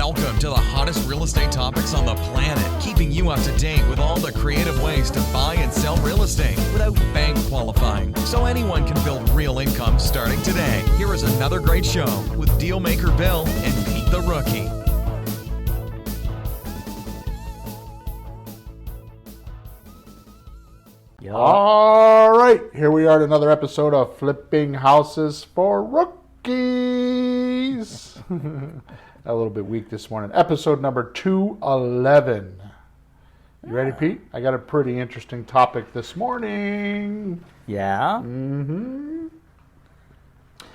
Welcome to the hottest real estate topics on the planet, keeping you up to date with all the creative ways to buy and sell real estate without bank qualifying, so anyone can build real income starting today. Here is another great show with Dealmaker Bill and Pete the Rookie. All right, here we are at another episode of Flipping Houses for Rookies. A little bit weak this morning. Episode number 211. You ready, Pete? I got a pretty interesting topic this morning. Yeah? Mm-hmm.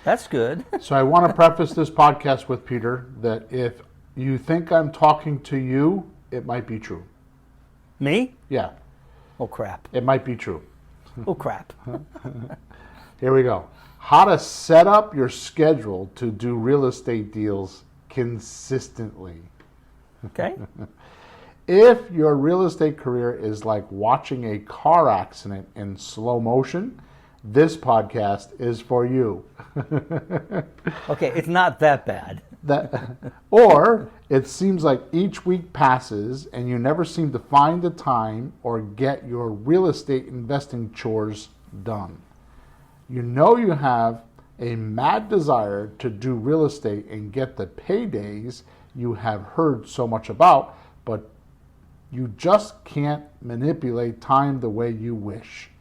That's good. So I want to preface this podcast with, Peter, that if you think I'm talking to you, it might be true. Me? Yeah. Oh, crap. It might be true. Oh, crap. Here we go. How to set up your schedule to do real estate deals consistently. Okay. If your real estate career is like watching a car accident in slow motion, this podcast is for you. Okay, it's not that bad. Or it seems like each week passes and you never seem to find the time or get your real estate investing chores done. You know you have a mad desire to do real estate and get the paydays you have heard so much about, but you just can't manipulate time the way you wish.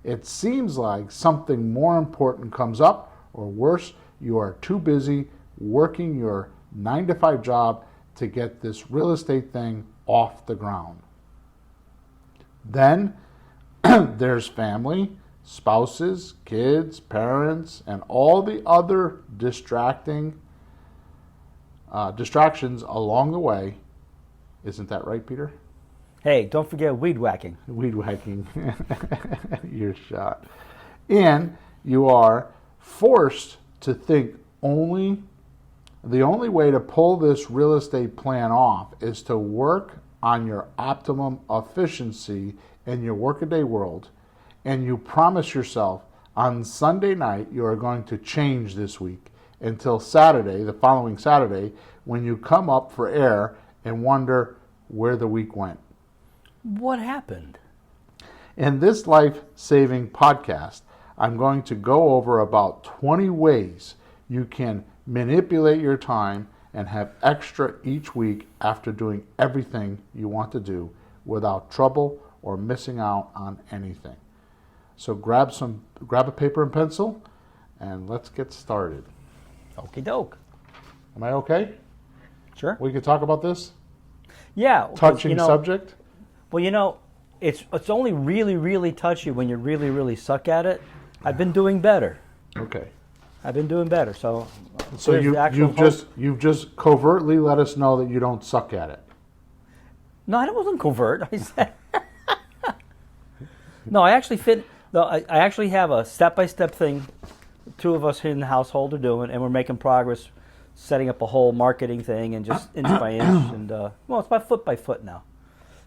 It seems like something more important comes up, or worse, you are too busy working your 9-to-5 job to get this real estate thing off the ground. Then there's family, spouses, kids, parents, and all the other distractions along the way. Isn't that right, Peter? Hey, don't forget weed whacking. Weed whacking. Your shot. And you are forced to think the only way to pull this real estate plan off is to work on your optimum efficiency in your workaday world. And you promise yourself on Sunday night you are going to change this week until Saturday, the following Saturday, when you come up for air and wonder where the week went. What happened? In this life-saving podcast, I'm going to go over about 20 ways you can manipulate your time and have extra each week after doing everything you want to do without trouble or missing out on anything. So grab a paper and pencil and let's get started. Okie doke. Am I okay? Sure. We could talk about this? Yeah. Touching subject? Well, it's only really, really touchy when you really, really suck at it. I've been doing better. Okay. I've been doing better. So you've just covertly let us know that you don't suck at it. No, I wasn't covert. I said no. I actually have a step-by-step thing. The two of us in the household are doing, and we're making progress, setting up a whole marketing thing, and just inch by inch. And it's by foot now.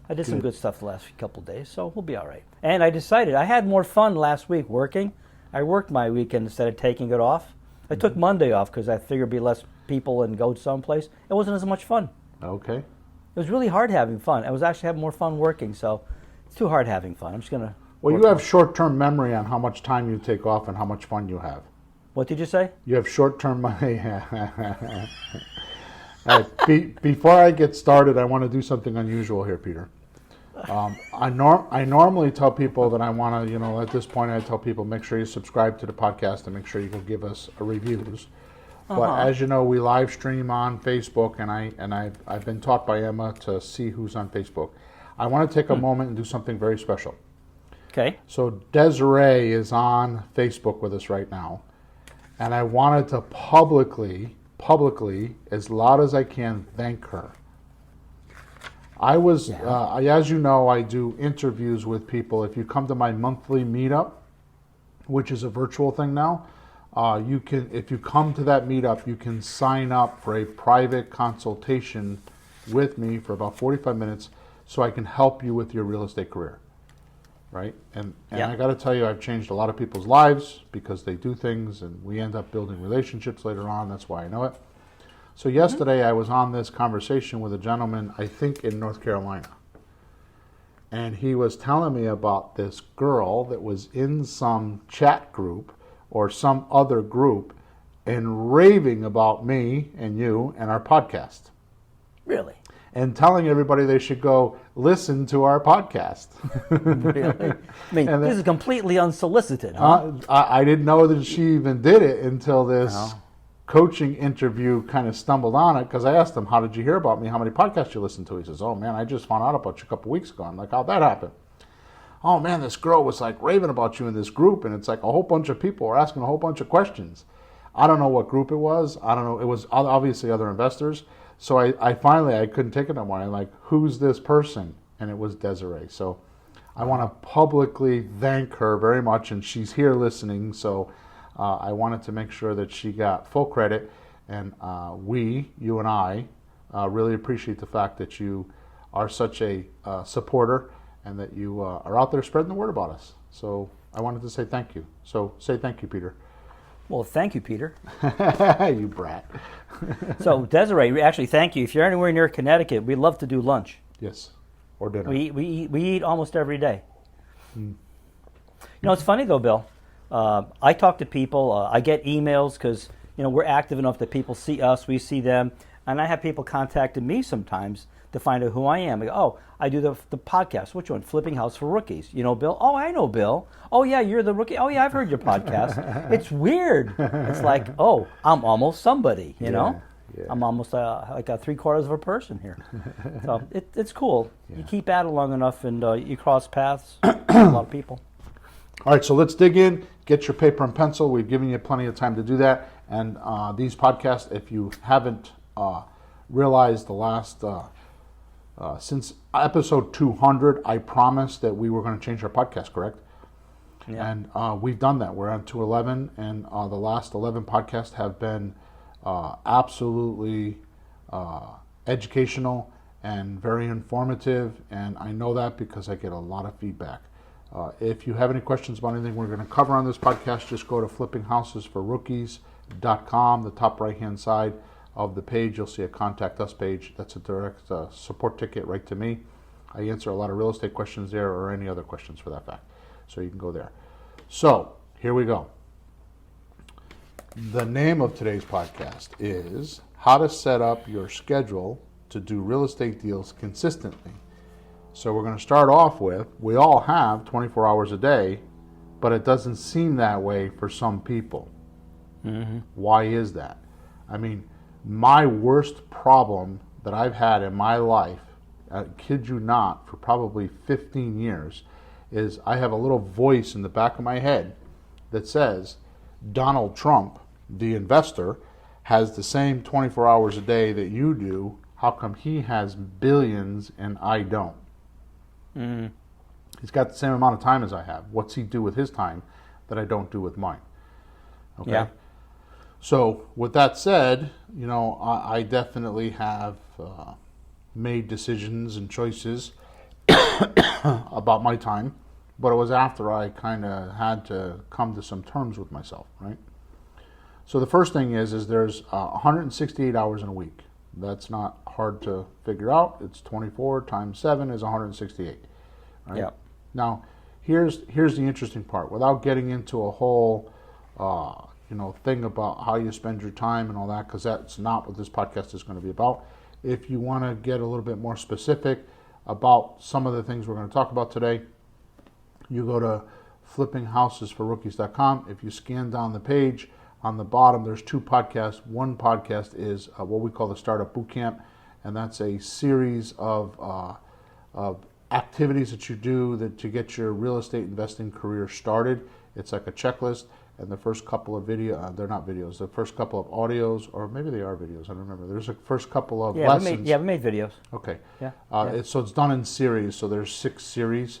I did some good stuff the last couple of days, so we'll be all right. And I decided I had more fun last week working. I worked my weekend instead of taking it off. I took Monday off because I figured it'd be less people and go someplace. It wasn't as much fun. Okay. It was really hard having fun. I was actually having more fun working, so it's too hard having fun. I'm just going to... Well, you have short-term memory on how much time you take off and how much fun you have. What did you say? You have short-term memory. All right, before I get started, I want to do something unusual here, Peter. I normally tell people that I want to, at this point I tell people make sure you subscribe to the podcast and make sure you can give us reviews. But as you know, we live stream on Facebook, and I've been taught by Emma to see who's on Facebook. I want to take a moment and do something very special. Okay. So Desiree is on Facebook with us right now, and I wanted to publicly, as loud as I can, thank her. I was, as you know, I do interviews with people. If you come to my monthly meetup, which is a virtual thing now, if you come to that meetup, you can sign up for a private consultation with me for about 45 minutes so I can help you with your real estate career, right? And I got to tell you, I've changed a lot of people's lives because they do things and we end up building relationships later on. That's why I know it. So yesterday I was on this conversation with a gentleman, I think in North Carolina. And he was telling me about this girl that was in some chat group or some other group and raving about me and you and our podcast. Really? And telling everybody they should go listen to our podcast. Really? I mean, And this is completely unsolicited, huh? I didn't know that she even did it until this coaching interview kind of stumbled on it, because I asked him, how did you hear about me? How many podcasts you listen to? He says, oh man, I just found out about you a couple weeks ago. I'm like, how'd that happen? Oh man, this girl was like raving about you in this group, and it's like a whole bunch of people are asking a whole bunch of questions. I don't know what group it was. I don't know. It was obviously other investors. So I finally couldn't take it no more. I'm like, who's this person? And it was Desiree. So I want to publicly thank her very much, and she's here listening. So I wanted to make sure that she got full credit, and you and I, really appreciate the fact that you are such a supporter and that you are out there spreading the word about us. So I wanted to say thank you. So say thank you, Peter. Well, thank you, Peter. You brat. So, Desiree, actually, thank you. If you're anywhere near Connecticut, we love to do lunch. Yes, or dinner. We eat almost every day. You know, it's funny though, Bill. I talk to people. I get emails because we're active enough that people see us, we see them, and I have people contacting me sometimes to find out who I am. I go, oh, I do the podcast. Which one? Flipping House for Rookies. You know, Bill? Oh, I know Bill. Oh, yeah, you're the rookie. Oh, yeah, I've heard your podcast. It's weird. It's like, oh, I'm almost somebody, you know? Yeah. I'm almost like a 3/4 of a person here. So it's cool. Yeah. You keep at it long enough and you cross paths with a lot of people. All right, so let's dig in. Get your paper and pencil. We've given you plenty of time to do that. And these podcasts, if you haven't realized the last... since episode 200, I promised that we were going to change our podcast, correct? Yeah. And we've done that. We're on 211, and the last 11 podcasts have been absolutely educational and very informative, and I know that because I get a lot of feedback. If you have any questions about anything we're going to cover on this podcast, just go to flippinghousesforrookies.com, the top right-hand side of the page, you'll see a contact us page. That's a direct support ticket right to me. I answer a lot of real estate questions there, or any other questions for that fact. So you can go there. So here we go. The name of today's podcast is How to Set Up Your Schedule to Do Real Estate Deals Consistently. So we're going to start off with, we all have 24 hours a day, but it doesn't seem that way for some people. Mm-hmm. Why is that? I mean, my worst problem that I've had in my life, I kid you not, for probably 15 years, is I have a little voice in the back of my head that says, Donald Trump, the investor, has the same 24 hours a day that you do. How come he has billions and I don't? Mm. He's got the same amount of time as I have. What's he do with his time that I don't do with mine? Okay. Yeah. So with that said, I definitely have made decisions and choices about my time, but it was after I kind of had to come to some terms with myself, right? So the first thing is there's 168 hours in a week. That's not hard to figure out. It's 24 times 7 is 168, right? Yeah. Now, here's the interesting part. Without getting into a whole thing about how you spend your time and all that, because that's not what this podcast is going to be about. If you want to get a little bit more specific about some of the things we're going to talk about today, you go to flippinghousesforrookies.com. If you scan down the page, on the bottom there's 2 podcasts. One podcast is what we call the Startup Bootcamp, and that's a series of activities that you do to get your real estate investing career started. It's like a checklist. And the first couple of they're not videos, the first couple of audios, or maybe they are videos, I don't remember. There's a first couple of lessons. We made videos. Okay. Yeah. So it's done in series, so there's 6 series.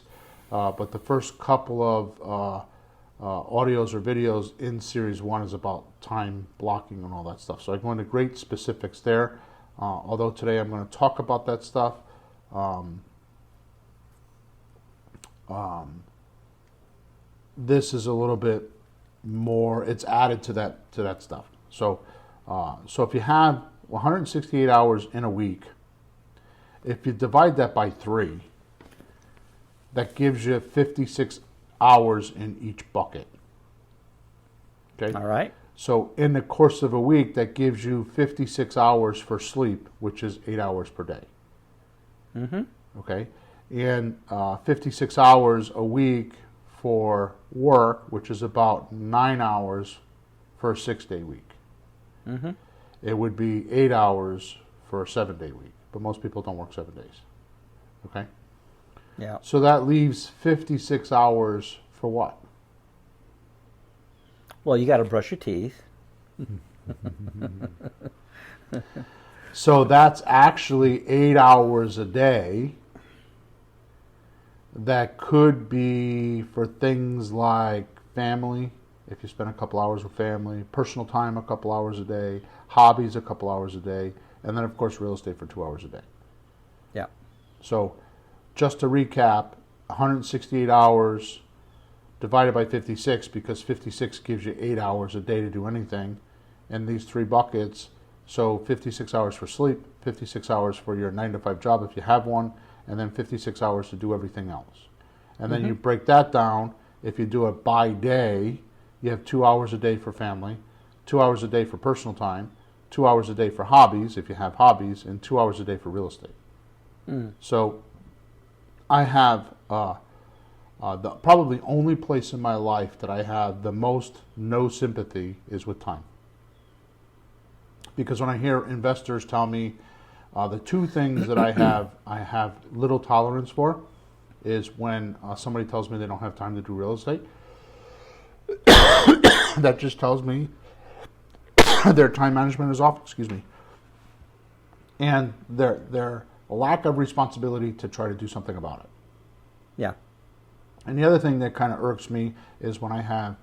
But the first couple of audios or videos in series 1 is about time blocking and all that stuff. So I go into great specifics there. Although today I'm going to talk about that stuff. This is a little bit more, it's added to that stuff. So if you have 168 hours in a week. If you divide that by 3, that gives you 56 hours in each bucket. Okay? All right. So in the course of a week, that gives you 56 hours for sleep, which is 8 hours per day. Mm-hmm. Okay? And 56 hours a week for work, which is about 9 hours for a 6-day week. Mm-hmm. It would be 8 hours for a 7-day week, but most people don't work 7 days. Okay? Yeah. So that leaves 56 hours for what? Well, you got to brush your teeth. So that's actually 8 hours a day that could be for things like family, if you spend a couple hours with family, personal time a couple hours a day, hobbies a couple hours a day, and then of course real estate for 2 hours a day. Yeah. So just to recap, 168 hours divided by 56, because 56 gives you 8 hours a day to do anything, and these 3 buckets. So 56 hours for sleep, 56 hours for your 9-to-5 job if you have one, and then 56 hours to do everything else. And then you break that down. If you do it by day, you have 2 hours a day for family, 2 hours a day for personal time, 2 hours a day for hobbies if you have hobbies, and 2 hours a day for real estate. So I have the probably only place in my life that I have the most no sympathy is with time. Because when I hear investors tell me the 2 things that I have little tolerance for is when somebody tells me they don't have time to do real estate. That just tells me their time management is off, excuse me. And their lack of responsibility to try to do something about it. Yeah. And the other thing that kind of irks me is when I have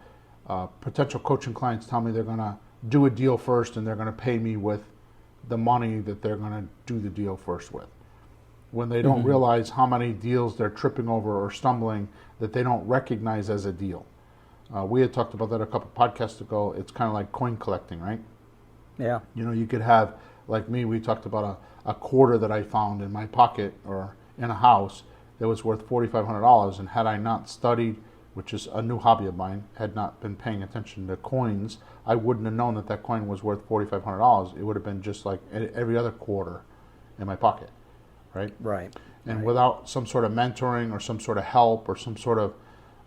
potential coaching clients tell me they're going to do a deal first and they're going to pay me with the money that they're going to do the deal first with. When they don't realize how many deals they're tripping over or stumbling that they don't recognize as a deal. We had talked about that a couple podcasts ago. It's kind of like coin collecting, right? Yeah. You know, you could have, like me, we talked about a quarter that I found in my pocket or in a house that was worth $4,500, and had I not studied, which is a new hobby of mine, had not been paying attention to coins, I wouldn't have known that that coin was worth $4,500. It would have been just like every other quarter in my pocket, right? Right. And without some sort of mentoring or some sort of help or some sort of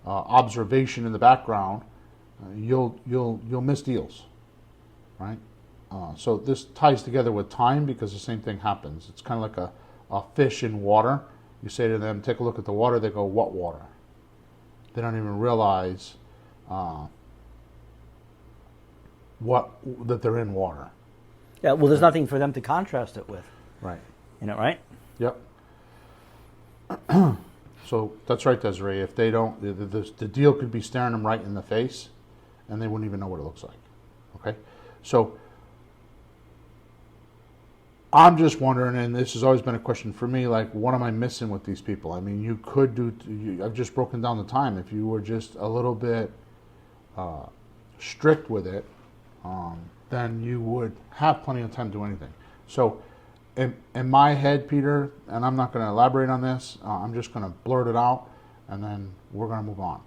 observation in the background, you'll miss deals, right? So this ties together with time because the same thing happens. It's kind of like a fish in water. You say to them, take a look at the water. They go, what water? They don't even realize that they're in water. Yeah. Well, there's nothing for them to contrast it with. Right. You know, right? Yep. So that's right, Desiree. If they don't, the deal could be staring them right in the face, and they wouldn't even know what it looks like. Okay. So I'm just wondering, and this has always been a question for me, like, what am I missing with these people? I mean, you could I've just broken down the time. If you were just a little bit strict with it, then you would have plenty of time to do anything. So in my head, Peter, and I'm not going to elaborate on this, I'm just going to blurt it out, and then we're going to move on.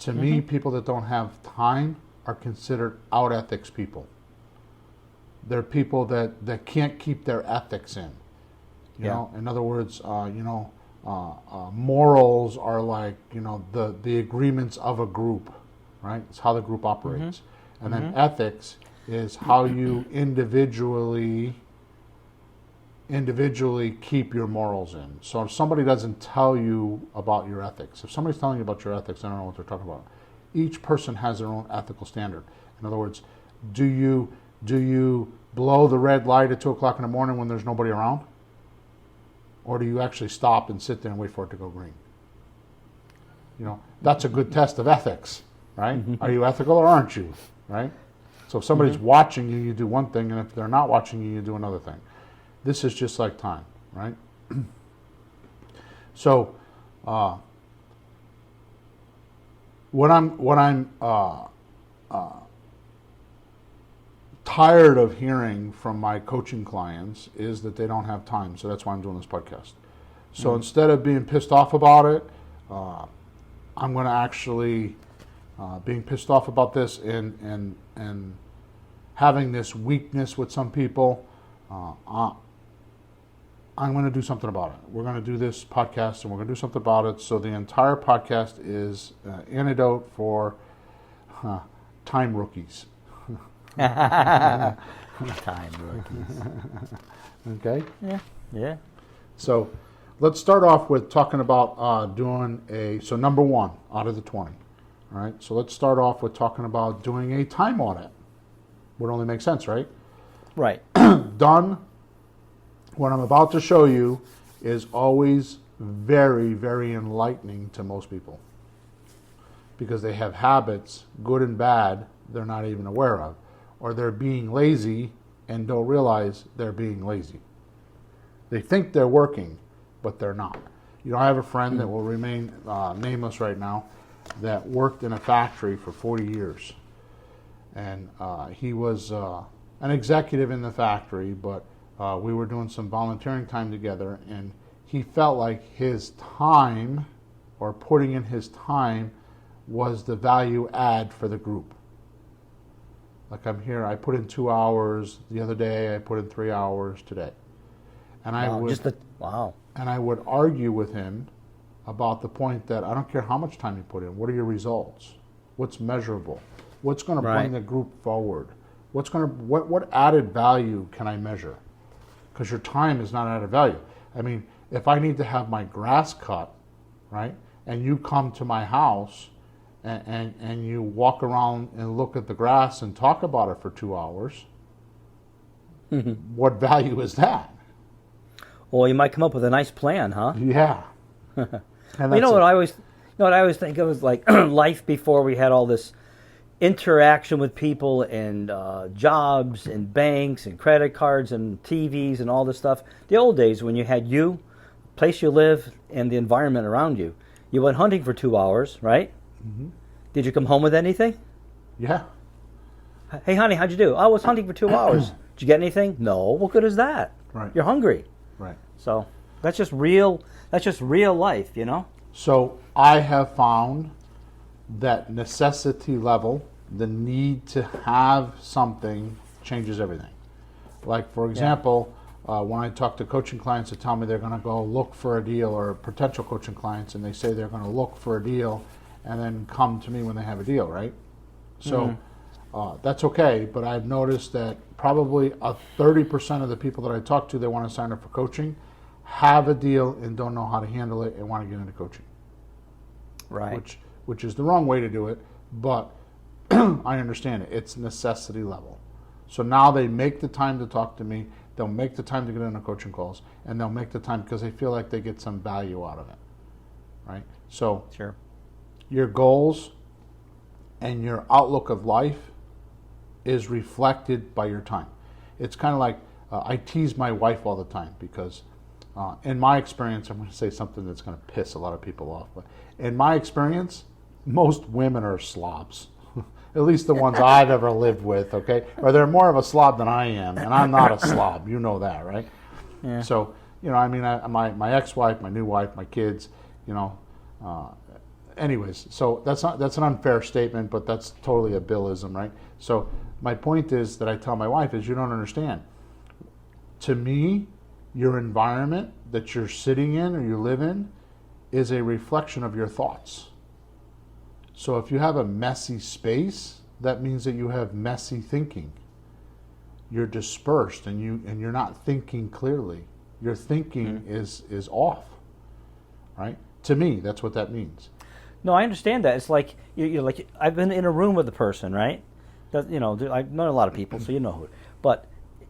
To me, people that don't have time are considered out ethics people. They're people that can't keep their ethics in. You know, in other words, morals are like, the agreements of a group, right? It's how the group operates. And then ethics is how you individually keep your morals in. So if somebody doesn't tell you about your ethics, if somebody's telling you about your ethics, I don't know what they're talking about. Each person has their own ethical standard. In other words, do you blow the red light at 2 o'clock in the morning when there's nobody around? Or do you actually stop and sit there and wait for it to go green? That's a good test of ethics, right? Are you ethical or aren't you, right? So if somebody's watching you, you do one thing, and if they're not watching you, you do another thing. This is just like time, right? So tired of hearing from my coaching clients is that they don't have time. So that's why I'm doing this podcast. So instead of being pissed off about it, I'm going to actually being pissed off about this and having this weakness with some people. I'm going to do something about it. We're going to do this podcast and we're going to do something about it. So the entire podcast is antidote for time rookies. Time rookies. Okay? Yeah. So let's start off with talking about so number 1 out of the 20. All right? So let's start off with talking about doing a time audit. Would only make sense, right? Right. Done. What I'm about to show you is always very, very enlightening to most people because they have habits, good and bad, they're not even aware of, or they're being lazy and don't realize they're being lazy. They think they're working, but they're not. You know, I have a friend that will remain nameless right now that worked in a factory for 40 years. And he was an executive in the factory, but we were doing some volunteering time together, and he felt like his time, or putting in his time, was the value add for the group. Like, I'm here, I put in 2 hours the other day, I put in 3 hours today. And I would argue with him about the point that I don't care how much time you put in, what are your results? What's measurable? What's going to bring the group forward? What added value can I measure? Because your time is not added value. I mean, if I need to have my grass cut, right, and you come to my house and you walk around and look at the grass and talk about it for 2 hours, what value is that? Well, you might come up with a nice plan, huh? Yeah. And You know what I always think of is like life before we had all this interaction with people and jobs and banks and credit cards and TVs and all this stuff. The old days when you had you, place you live, and the environment around you. You went hunting for 2 hours, right? Mm-hmm. Did you come home with anything? Yeah. Hey, honey, how'd you do? I was hunting for 2 hours. Did you get anything? No. What good is that? Right. You're hungry. Right. So that's just real life, you know? So I have found that necessity level, the need to have something, changes everything. Like, for example, when I talk to coaching clients that tell me they're going to go look for a deal, or potential coaching clients, and they say they're going to look for a deal and then come to me when they have a deal, right? So that's okay, but I've noticed that probably 30% of the people that I talk to that want to sign up for coaching have a deal and don't know how to handle it and want to get into coaching. Right. Which is the wrong way to do it, but I understand it. It's necessity level. So now they make the time to talk to me, they'll make the time to get into coaching calls, and they'll make the time because they feel like they get some value out of it, right? So Sure. Your goals and your outlook of life is reflected by your time. It's kind of like, I tease my wife all the time because in my experience, I'm going to say something that's going to piss a lot of people off, but in my experience, most women are slobs. At least the ones I've ever lived with, okay? Or they're more of a slob than I am, and I'm not a slob. You know that, right? Yeah. So, I mean, my ex-wife, my new wife, my kids, anyways, so that's an unfair statement, but that's totally a Billism, right? So my point is that I tell my wife is, you don't understand. To me, your environment that you're sitting in or you live in is a reflection of your thoughts. So if you have a messy space, that means that you have messy thinking. You're dispersed and you're not thinking clearly. Your thinking is off, right? To me, that's what that means. No, I understand that. It's like you're like, I've been in a room with a person, right? That, I've known a lot of people, so you know who. But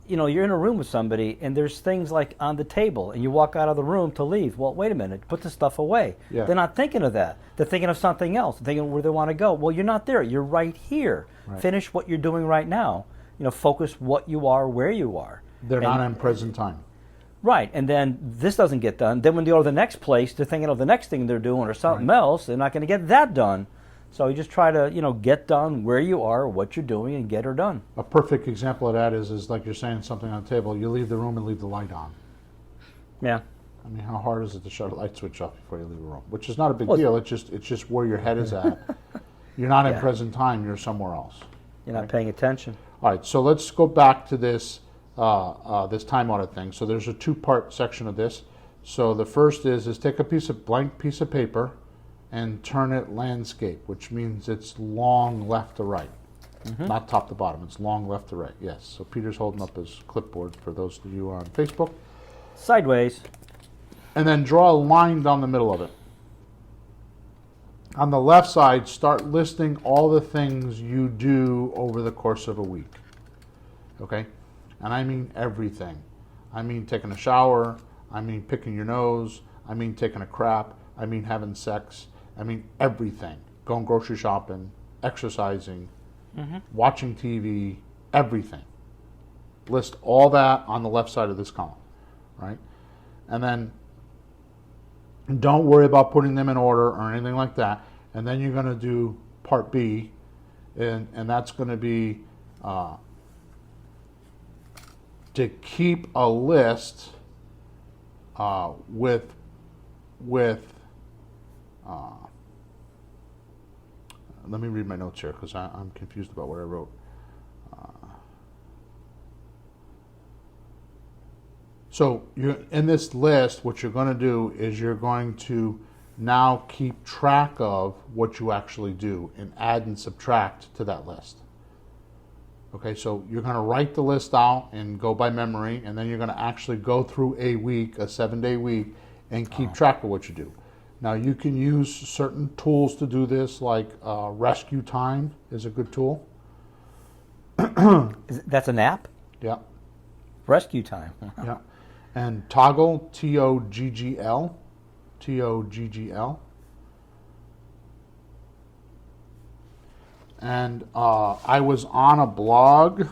you're in a room with somebody, and there's things like on the table, and you walk out of the room to leave. Well, wait a minute, put the stuff away. Yeah. They're not thinking of that. They're thinking of something else. They're thinking where they want to go. Well, you're not there. You're right here. Right. Finish what you're doing right now. Focus what you are, where you are. They're not in present time. Right, and then this doesn't get done. Then when they go to the next place, they're thinking of the next thing they're doing or something else. They're not going to get that done. So you just try to, get done where you are, what you're doing, and get her done. A perfect example of that is like you're saying something on the table. You leave the room and leave the light on. Yeah. I mean, how hard is it to shut a light switch off before you leave a room? Which is not a big deal. It's just where your head is at. You're not in present time. You're somewhere else. You're not paying attention. All right. So let's go back to this this time audit thing. So there's a two-part section of this. So the first is take a blank piece of paper and turn it landscape, which means it's long left to right. Not top to bottom. It's long left to right. Yes. So Peter's holding up his clipboard for those of you on Facebook. Sideways. And then draw a line down the middle of it. On the left side, start listing all the things you do over the course of a week. Okay? And I mean everything. I mean taking a shower. I mean picking your nose. I mean taking a crap. I mean having sex. I mean everything. Going grocery shopping, exercising, watching TV, everything. List all that on the left side of this column, right? And then don't worry about putting them in order or anything like that. And then you're going to do part B, and that's going to be to keep a list with let me read my notes here because I'm confused about what I wrote. So you're, in this list, what you're going to do is you're going to now keep track of what you actually do and add and subtract to that list. Okay, so you're going to write the list out and go by memory, and then you're going to actually go through a week, a 7-day week, and keep track of what you do. Now you can use certain tools to do this, like Rescue Time is a good tool. That's an app? Yeah. Rescue Time. Yeah. And Toggle, Toggl, Toggl. And I was on a blog.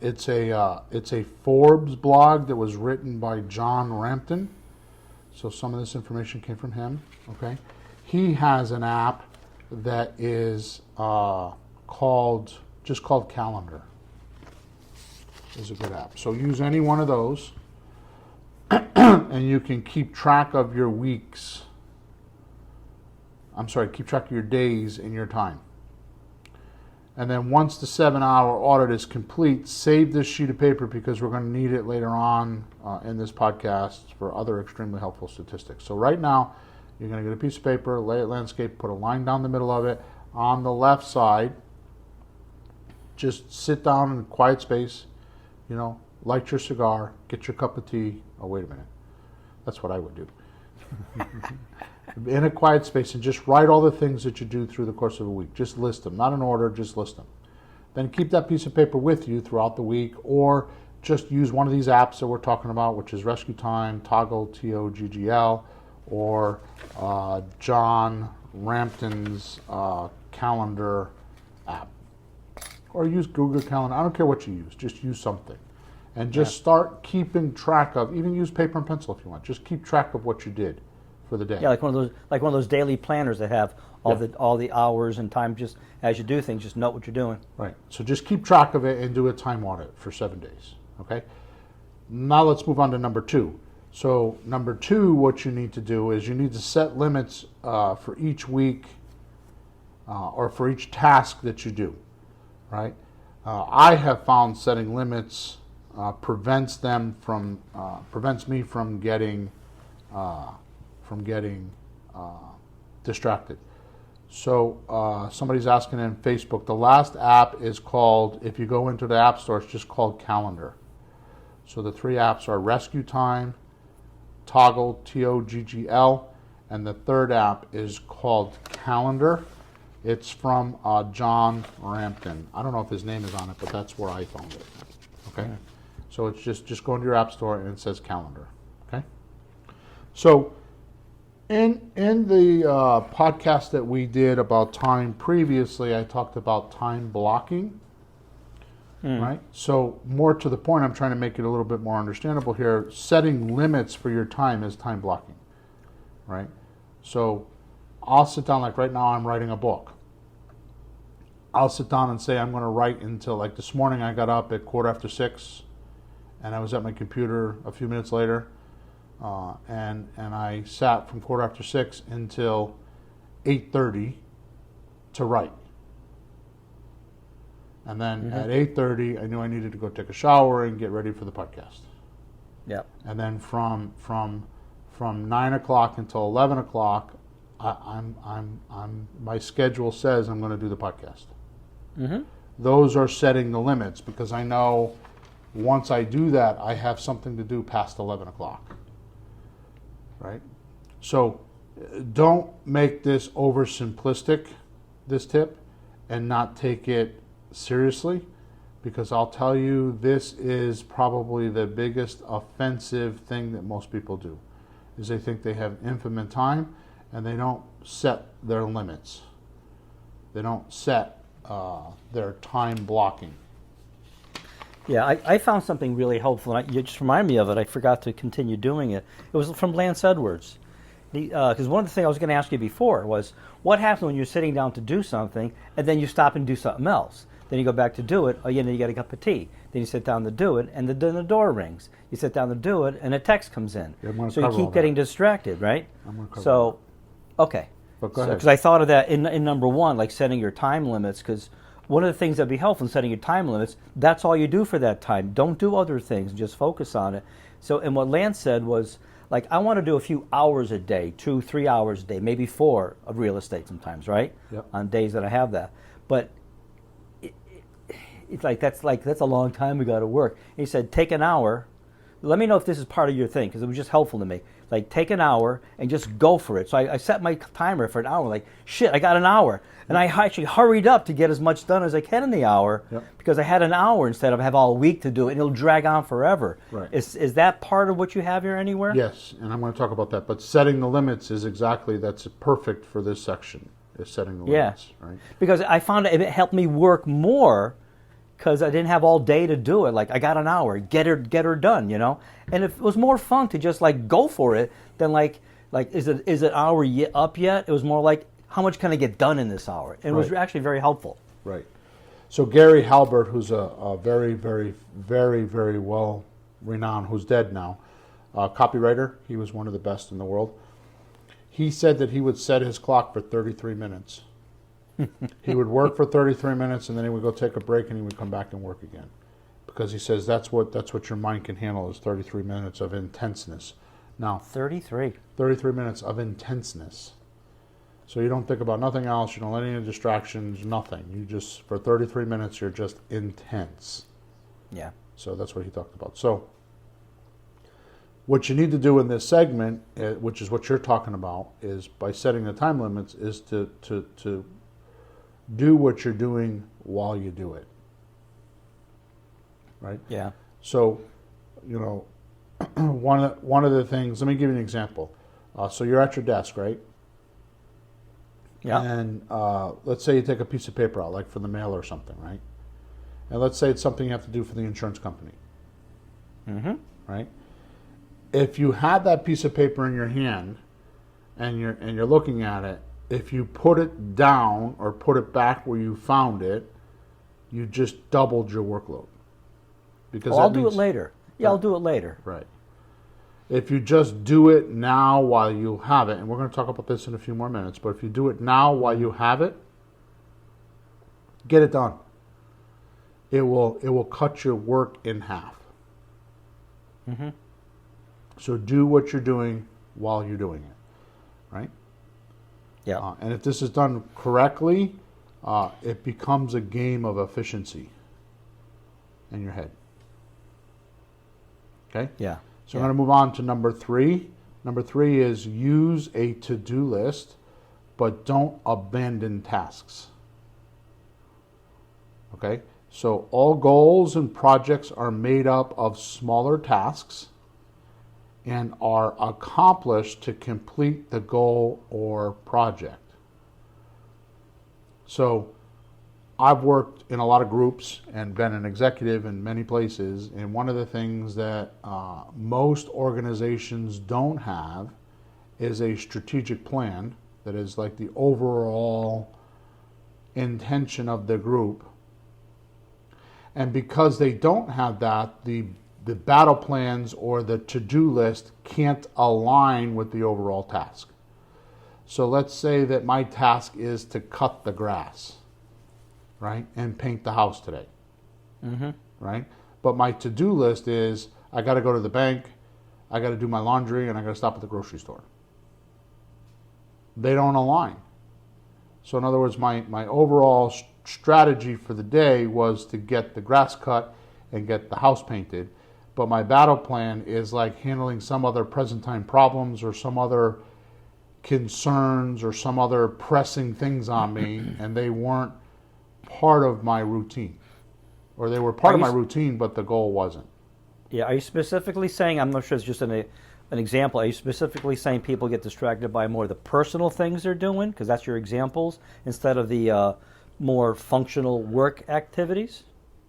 It's a Forbes blog that was written by John Rampton. So some of this information came from him. Okay, he has an app that is called Calendar. Is a good app. So use any one of those, and you can keep track of your weeks. Keep track of your days and your time. And then once the 7-hour audit is complete, save this sheet of paper because we're going to need it later on in this podcast for other extremely helpful statistics. So right now, you're going to get a piece of paper, lay it landscape, put a line down the middle of it. On the left side, just sit down in a quiet space, light your cigar, get your cup of tea. Oh, wait a minute. That's what I would do. In a quiet space, and just write all the things that you do through the course of a week. Just list them, not in order, just list them. Then keep that piece of paper with you throughout the week, or just use one of these apps that we're talking about, which is Rescue Time, Toggle, Toggl, or John Rampton's calendar app. Or use Google Calendar. I don't care what you use. Just use something. And just start keeping track of, even use paper and pencil if you want. Just keep track of what you did for the day. Yeah, like one of those daily planners that have all the hours and time. Just as you do things, just note what you're doing. Right. So just keep track of it and do a time audit for 7 days. Okay. Now let's move on to number 2. So number 2, what you need to do is you need to set limits for each week or for each task that you do. Right. I have found setting limits prevents me from getting distracted. So somebody's asking in Facebook, the last app is called, if you go into the App Store, it's just called Calendar. So the 3 apps are Rescue Time, Toggle, Toggl, and the third app is called Calendar. It's from John Rampton. I don't know if his name is on it, but that's where I found it. Okay? Yeah. So it's just go into your App Store and it says Calendar. Okay? So in the podcast that we did about time previously, I talked about time blocking. Right? So more to the point, I'm trying to make it a little bit more understandable here. Setting limits for your time is time blocking. Right? So I'll sit down, like right now I'm writing a book. I'll sit down and say I'm going to write until, like this morning I got up at 6:15 and I was at my computer a few minutes later, and I sat from 6:15 until 8:30 to write. And then at 8:30 I knew I needed to go take a shower and get ready for the podcast. Yep. And then from 9 o'clock until 11 o'clock, my schedule says I'm going to do the podcast. Mm-hmm. Those are setting the limits, because I know once I do that, I have something to do past 11 o'clock. Right? So don't make this oversimplistic, this tip, and not take it seriously, because I'll tell you, this is probably the biggest offensive thing that most people do, is they think they have infinite time and they don't set their limits. They don't set their time blocking. Yeah, I found something really helpful, and you just remind me of it. I forgot to continue doing it. It was from Lance Edwards. Because one of the things I was going to ask you before was, what happens when you're sitting down to do something, and then you stop and do something else? Then you go back to do it, then you get a cup of tea. Then you sit down to do it, and then the door rings. You sit down to do it, and a text comes in. Yeah, so you keep getting distracted, right? I'm going to cover So, okay. But go ahead. Because I thought of that in number one, like setting your time limits, because one of the things that'd be helpful in setting your time limits, that's all you do for that time. Don't do other things, just focus on it. So, and what Lance said was, like, I want to do a few hours a day, 2-3 hours a day, maybe 4 of real estate sometimes, right? Yep. On days that I have that. But it's like that's a long time we got to work. And he said, take an hour. Let me know if this is part of your thing, because it was just helpful to me. Like, take an hour and just go for it. So I set my timer for an hour. Like, shit, I got an hour. And I actually hurried up to get as much done as I can in the hour, because I had an hour instead of have all week to do it, and it'll drag on forever. Right. Is that part of what you have here anywhere? Yes, and I'm going to talk about that. But setting the limits is that's perfect for this section, is setting the limits. Right? Because I found it helped me work more, because I didn't have all day to do it. Like, I got an hour, get her done, And it was more fun to just like go for it than like is it hour up yet? It was more like, how much can I get done in this hour? And it was actually very helpful. Right. So Gary Halbert, who's a very, very, very, very well renowned, who's dead now, copywriter, he was one of the best in the world. He said that he would set his clock for 33 minutes. He would work for 33 minutes, and then he would go take a break, and he would come back and work again, because he says that's what your mind can handle, is 33 minutes of intenseness. Now, 33 minutes of intenseness. So you don't think about nothing else. You don't let any distractions. Nothing. You just, for 33 minutes, you're just intense. Yeah. So that's what he talked about. So what you need to do in this segment, which is what you're talking about, is by setting the time limits, is to do what you're doing while you do it. Right? Yeah. So, one of the things, let me give you an example. So you're at your desk, right? Yeah. And let's say you take a piece of paper out, like for the mail or something, right? And let's say it's something you have to do for the insurance company. Mm-hmm. Right? If you have that piece of paper in your hand and you're looking at it, if you put it down or put it back where you found it, you just doubled your workload. Because I'll do it later. Yeah, I'll do it later. Right. If you just do it now while you have it, and we're going to talk about this in a few more minutes, but if you do it now while you have it, get it done. It will cut your work in half. Mm-hmm. So do what you're doing while you're doing it, right? Yeah. And if this is done correctly, it becomes a game of efficiency in your head. Okay? Yeah. So I'm going to move on to number 3. Number 3 is use a to-do list, but don't abandon tasks. Okay? So all goals and projects are made up of smaller tasks and are accomplished to complete the goal or project. So I've worked in a lot of groups and been an executive in many places, and one of the things that most organizations don't have is a strategic plan that is like the overall intention of the group. And because they don't have that, the battle plans or the to-do list can't align with the overall task. So let's say that my task is to cut the grass, right, and paint the house today, right? But my to-do list is I got to go to the bank, I got to do my laundry, and I got to stop at the grocery store. They don't align. So in other words, my overall strategy for the day was to get the grass cut and get the house painted. But my battle plan is like handling some other present time problems or some other concerns or some other pressing things on me, and they weren't part of my routine. Or they were part of my routine, but the goal wasn't. Yeah, are you specifically saying, I'm not sure it's just an example, are you specifically saying people get distracted by more of the personal things they're doing, because that's your examples, instead of the more functional work activities?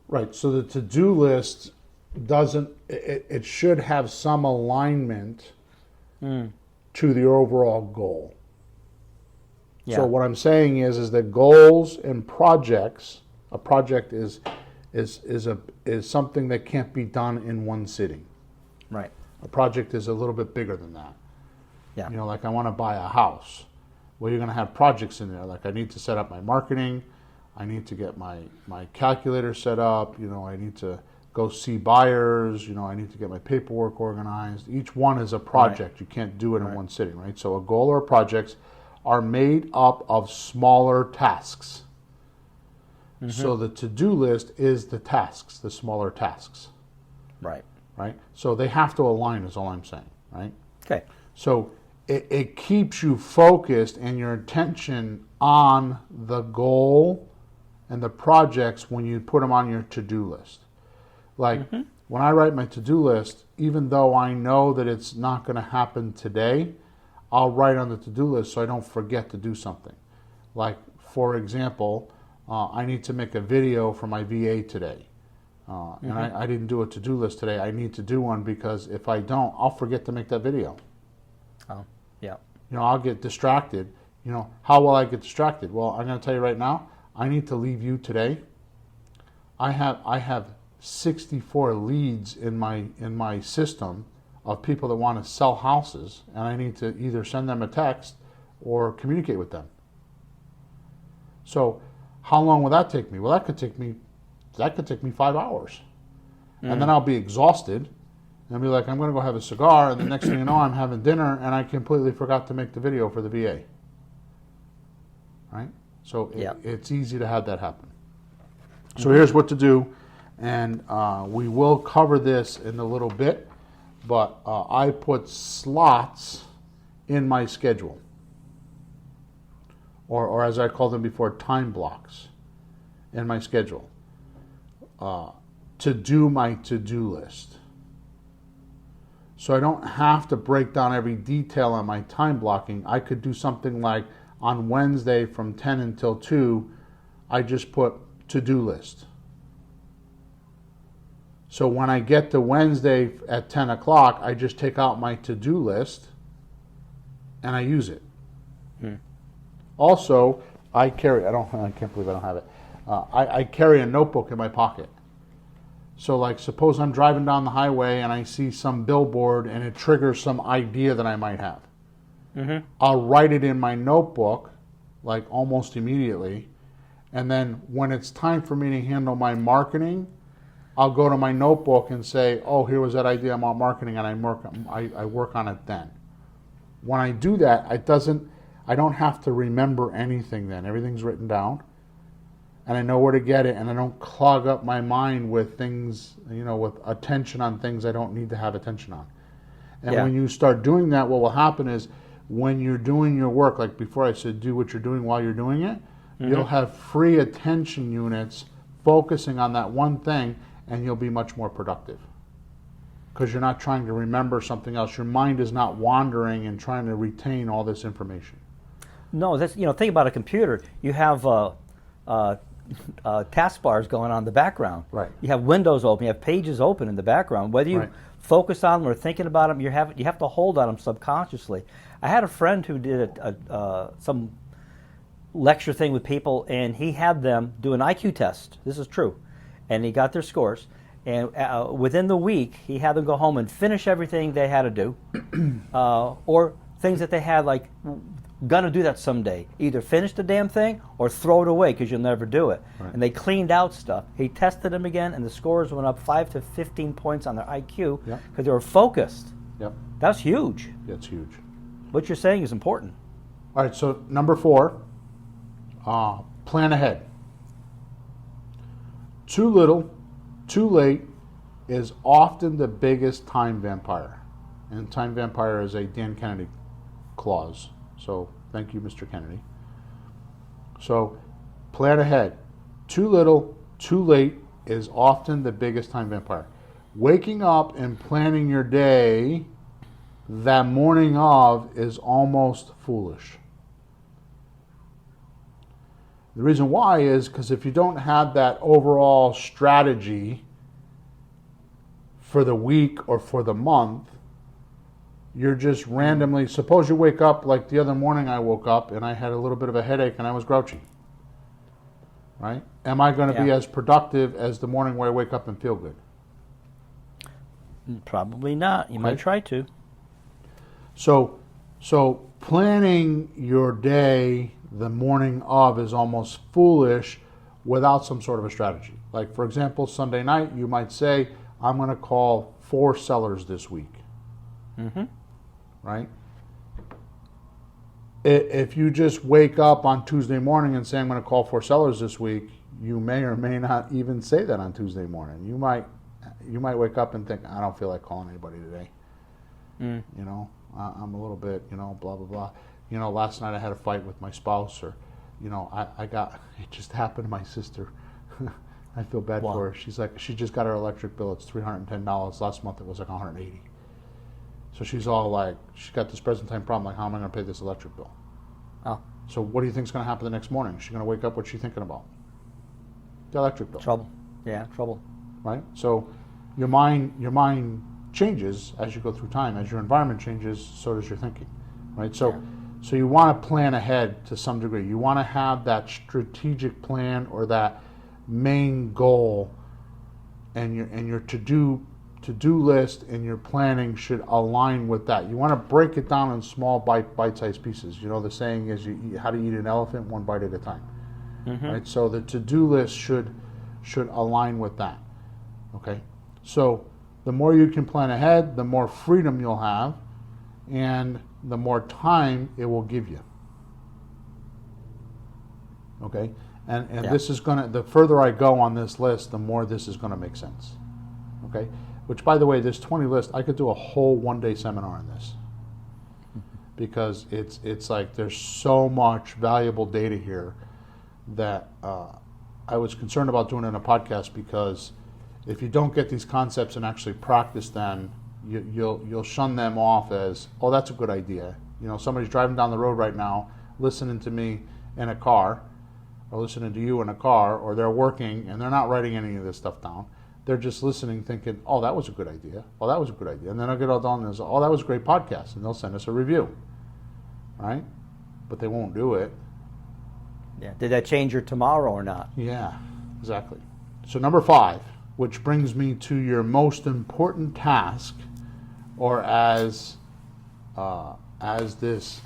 Right, so the to-do list doesn't, it should have some alignment to the overall goal. Yeah. So what I'm saying is that goals and projects, a project is something that can't be done in one sitting. Right. A project is a little bit bigger than that. Yeah. You know, like I want to buy a house. Well, you're going to have projects in there. Like I need to set up my marketing. I need to get my calculator set up. You know, I need to go see buyers. You know, I need to get my paperwork organized. Each one is a project. Right. You can't do it in one sitting, right? So a goal or projects are made up of smaller tasks. So the to-do list is the tasks, the smaller tasks. Right. Right? So they have to align is all I'm saying, right? Okay. So it keeps you focused and your attention on the goal and the projects when you put them on your to-do list. Like when I write my to-do list, even though I know that it's not going to happen today, I'll write on the to-do list so I don't forget to do something. Like, for example, I need to make a video for my VA today. And I didn't do a to-do list today. I need to do one because if I don't, I'll forget to make that video. Oh, yeah. You know, I'll get distracted. You know, how will I get distracted? Well, I'm going to tell you right now, I need to leave you today. I have 64 leads in my system of people that want to sell houses, and I need to either send them a text or communicate with them. So how long will that take me? Well, that could take me 5 hours. And then I'll be exhausted and I'll be like, I'm going to go have a cigar, and the next thing you know, I'm having dinner and I completely forgot to make the video for the VA. Right? So it's easy to have that happen. So here's what to do, and we will cover this in a little bit, but I put slots in my schedule. Or as I called them before, time blocks in my schedule to do my to-do list. So I don't have to break down every detail on my time blocking. I could do something like on Wednesday from 10 until 2, I just put to-do list. So when I get to Wednesday at 10 o'clock, I just take out my to-do list and I use it. Also, I can't believe I don't have it. I carry a notebook in my pocket. So like suppose I'm driving down the highway and I see some billboard and it triggers some idea that I might have. I'll write it in my notebook like almost immediately. And then when it's time for me to handle my marketing, I'll go to my notebook and say, oh, here was that idea about marketing, and I work on it then. When I do that, I don't have to remember anything then. Everything's written down, and I know where to get it, and I don't clog up my mind with things, you know, with attention on things I don't need to have attention on. And when you start doing that, what will happen is when you're doing your work, like before I said, do what you're doing while you're doing it, you'll have free attention units focusing on that one thing, and you'll be much more productive. Because you're not trying to remember something else. Your mind is not wandering and trying to retain all this information. No, that's, you know, think about a computer. You have taskbars going on in the background. Right. You have windows open. You have pages open in the background. Whether you focus on them or thinking about them, you have to hold on them subconsciously. I had a friend who did some lecture thing with people, and he had them do an IQ test. This is true. And he got their scores. And within the week, he had them go home and finish everything they had to do, or things that they had like, gonna do that someday. Either finish the damn thing or throw it away because you'll never do it. Right. And they cleaned out stuff. He tested them again, and the scores went up 5 to 15 points on their IQ because they were focused. Yep. That's huge. That's huge. What you're saying is important. All right, so number 4, plan ahead. Too little, too late is often the biggest time vampire. And time vampire is a Dan Kennedy clause. So thank you, Mr. Kennedy. So plan ahead. Too little, too late is often the biggest time vampire. Waking up and planning your day that morning of is almost foolish. The reason why is because if you don't have that overall strategy for the week or for the month, you're just randomly, suppose you wake up like the other morning I woke up and I had a little bit of a headache and I was grouchy. Right? Am I going to be as productive as the morning where I wake up and feel good? Probably not. You might try to. So planning your day the morning of is almost foolish without some sort of a strategy. Like, for example, Sunday night, you might say, I'm going to call 4 sellers this week. Mm-hmm. Right? If you just wake up on Tuesday morning and say, I'm going to call 4 sellers this week, you may or may not even say that on Tuesday morning. You might wake up and think, I don't feel like calling anybody today. You know, I'm a little bit, blah, blah, blah. Last night I had a fight with my spouse, or, it just happened to my sister. I feel bad for her. She's like, she just got her electric bill. It's $310. Last month it was like $180. So she's all like, she's got this present time problem. Like, how am I going to pay this electric bill? Oh. So what do you think is going to happen the next morning? She's going to wake up, what's she thinking about? The electric bill. Trouble. Yeah, trouble. Right? So your mind changes as you go through time. As your environment changes, so does your thinking. Right? So you want to plan ahead to some degree. You want to have that strategic plan or that main goal, and your to-do list and your planning should align with that. You want to break it down in small bite-sized pieces. The saying is, you eat, how to eat an elephant one bite at a time. Mm-hmm. Right? So the to-do list should align with that. Okay? So the more you can plan ahead, the more freedom you'll have, and the more time it will give you. Okay? And this is the further I go on this list, the more this is going to make sense. Okay? Which, by the way, this 20 list, I could do a whole one-day seminar on this. Because it's like there's so much valuable data here that I was concerned about doing it in a podcast, because if you don't get these concepts and actually practice them, you'll shun them off as, oh, that's a good idea. Somebody's driving down the road right now, listening to me in a car, or listening to you in a car, or they're working and they're not writing any of this stuff down. They're just listening, thinking, oh, that was a good idea. Oh, that was a good idea. And then I'll get all done and say, oh, that was a great podcast. And they'll send us a review. Right? But they won't do it. Yeah. Did that change your tomorrow or not? Yeah, exactly. So number 5, which brings me to your most important task, or as this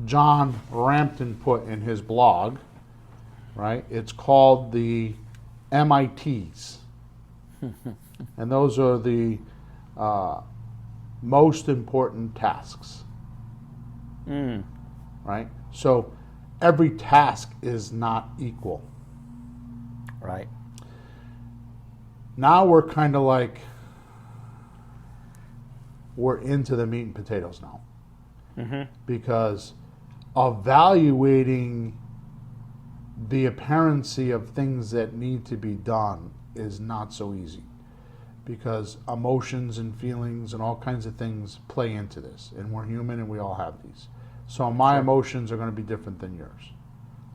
John Rampton put in his blog, right? It's called the MITs. And those are the most important tasks. Right? So every task is not equal. Right. Now we're kind of like, we're into the meat and potatoes now. Mm-hmm. Because evaluating the apparency of things that need to be done is not so easy, because emotions and feelings and all kinds of things play into this, and we're human and we all have these. So my emotions are going to be different than yours,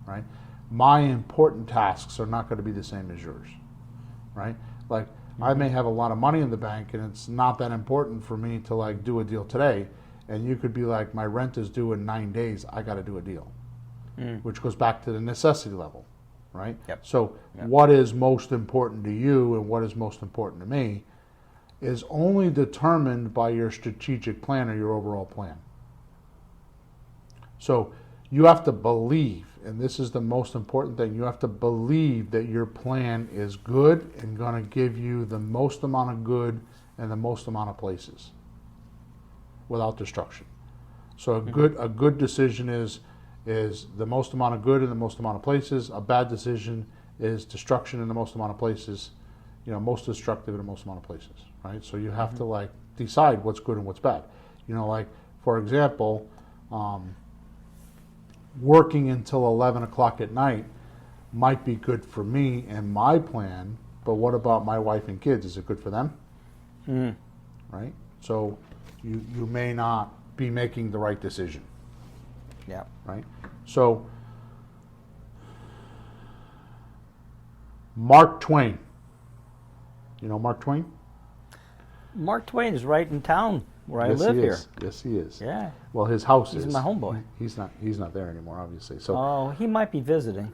right? My important tasks are not going to be the same as yours, right? Like, I may have a lot of money in the bank, and it's not that important for me to like do a deal today. And you could be like, my rent is due in 9 days. I got to do a deal, which goes back to the necessity level, right? Yep. So what is most important to you and what is most important to me is only determined by your strategic plan or your overall plan. So you have to believe, and this is the most important thing, you have to believe that your plan is good and going to give you the most amount of good and the most amount of places without destruction. So a good decision is the most amount of good in the most amount of places. A bad decision is destruction in the most amount of places, most destructive in the most amount of places, right? So you have to like decide what's good and what's bad. Like for example, working until 11 o'clock at night might be good for me and my plan, but what about my wife and kids? Is it good for them? Right? So you may not be making the right decision. Yeah. Right? So Mark Twain. You know Mark Twain? Mark Twain is right in town where I Yes, live he here. is. Yes, he is. Yeah. Well, his house He's is. my homeboy. He's not there anymore, obviously. So Oh, he might be visiting.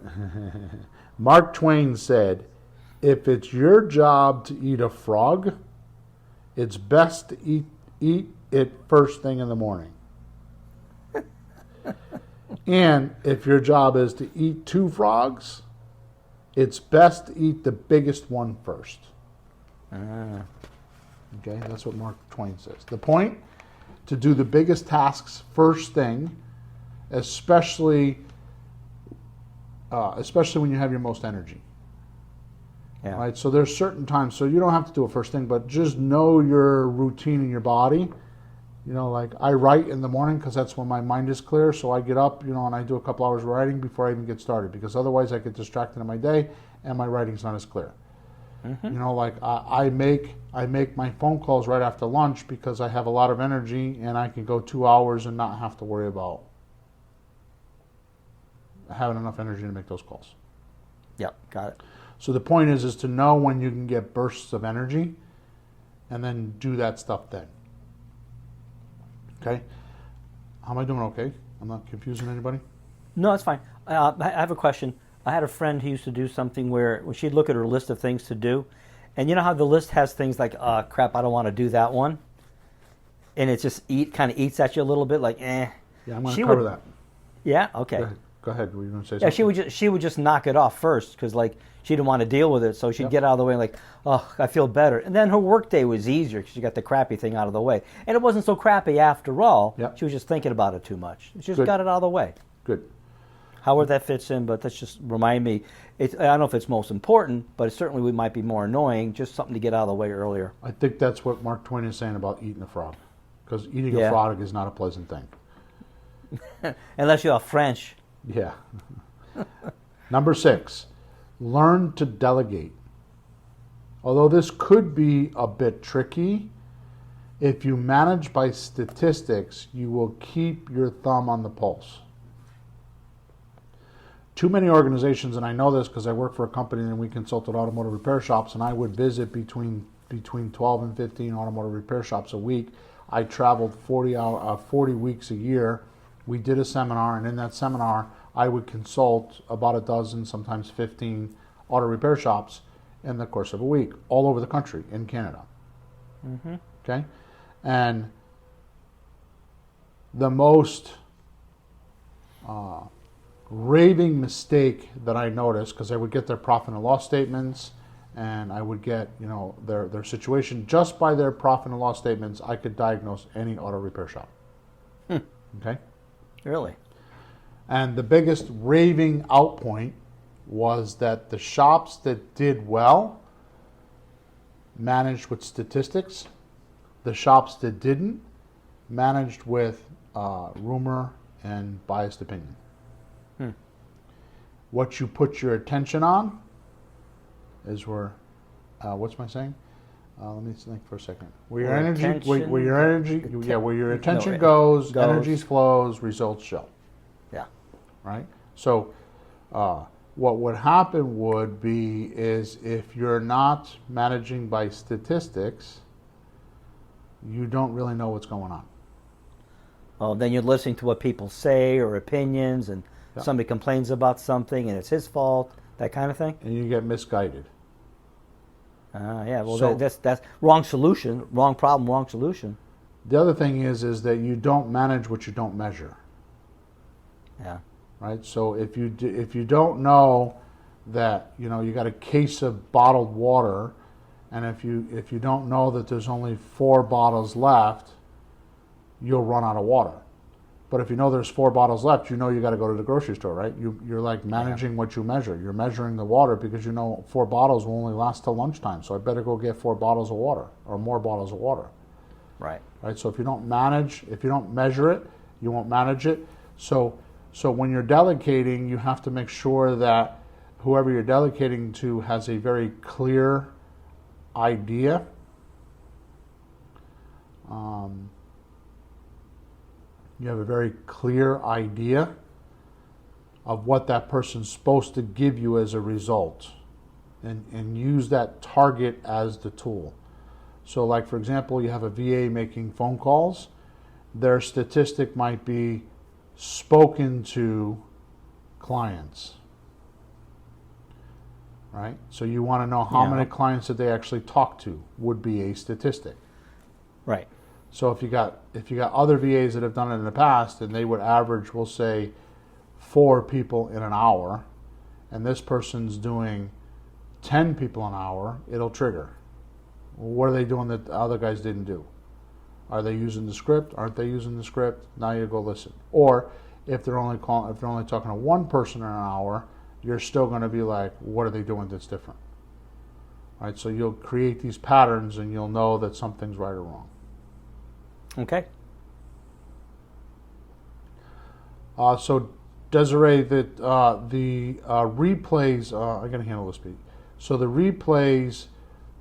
Mark Twain said, "If it's your job to eat a frog, it's best to eat it first thing in the morning. And if your job is to eat 2 frogs, it's best to eat the biggest one first." Okay, that's what Mark Twain says. The point, to do the biggest tasks first thing, especially when you have your most energy. Yeah. Right, so there's certain times, so you don't have to do it first thing, but just know your routine in your body. Like I write in the morning because that's when my mind is clear. So I get up, and I do a couple hours of writing before I even get started, because otherwise I get distracted in my day and my writing's not as clear. Like I make my phone calls right after lunch because I have a lot of energy and I can go 2 hours and not have to worry about having enough energy to make those calls. Yep, got it. So the point is to know when you can get bursts of energy and then do that stuff then. Okay? How am I doing okay? I'm not confusing anybody? No, it's fine. I have a question. I had a friend who used to do something where when she'd look at her list of things to do, and you know how the list has things like, crap, I don't want to do that one? And it just kind of eats at you a little bit, like, eh. Yeah, I'm going to cover that. Yeah? Okay. Go ahead. Were you going to say Yeah, something? she would just knock it off first because, like, she didn't want to deal with it, so she'd get out of the way, like, oh, I feel better. And then her work day was easier because she got the crappy thing out of the way. And it wasn't so crappy after all. Yep. She was just thinking about it too much. She just Good. got it out of the way. Good. However that fits in, but that's just remind me. I don't know if it's most important, but it certainly might be more annoying. Just something to get out of the way earlier. I think that's what Mark Twain is saying about eating a frog. Because eating a frog is not a pleasant thing. Unless you're French. Yeah. Number 6, learn to delegate. Although this could be a bit tricky, if you manage by statistics, you will keep your thumb on the pulse. Too many organizations, and I know this because I work for a company and we consulted automotive repair shops, and I would visit between 12 and 15 automotive repair shops a week. I traveled 40 weeks a year. We did a seminar, and in that seminar, I would consult about a dozen, sometimes 15 auto repair shops in the course of a week, all over the country in Canada. Okay? And the most raving mistake that I noticed, because I would get their profit and loss statements, and I would get their situation. Just by their profit and loss statements, I could diagnose any auto repair shop. Okay? Really? And the biggest raving outpoint was that the shops that did well managed with statistics. The shops that didn't managed with rumor and biased opinion. What you put your attention on is where, what's my saying? Let me think for a second. Where your attention goes, energy flows, results show. Yeah. Right? So what would happen would be is if you're not managing by statistics, you don't really know what's going on. Oh, then you're listening to what people say or opinions, and somebody complains about something, and it's his fault, that kind of thing. And you get misguided. Yeah. Well, So- that's wrong solution, wrong problem, wrong solution. The other thing is that you don't manage what you don't measure. Yeah. Right? So if you don't know that you got a case of bottled water, and if you don't know that there's only 4 bottles left, you'll run out of water. But if you know there's 4 bottles left, you got to go to the grocery store, right? You're like managing what you measure. You're measuring the water because 4 bottles will only last till lunchtime, so I better go get 4 bottles of water or more bottles of water. Right. Right. So if you don't measure it, you won't manage it. So when you're delegating, you have to make sure that whoever you're delegating to has a very clear idea. You have a very clear idea of what that person's supposed to give you as a result, and use that target as the tool. So like, for example, you have a VA making phone calls. Their statistic might be spoken to clients, right? So you want to know how many clients that they actually talk to would be a statistic. Right. So if you got other VAs that have done it in the past, and they would average, we'll say, 4 people in an hour, and this person's doing 10 people an hour, it'll trigger. What are they doing that the other guys didn't do? Are they using the script? Aren't they using the script? Now you go listen. Or if they're only talking to 1 person in an hour, you're still going to be like, what are they doing that's different? Right? So you'll create these patterns, and you'll know that something's right or wrong. Okay. So Desiree, that the replays, I got to handle this beat. So the replays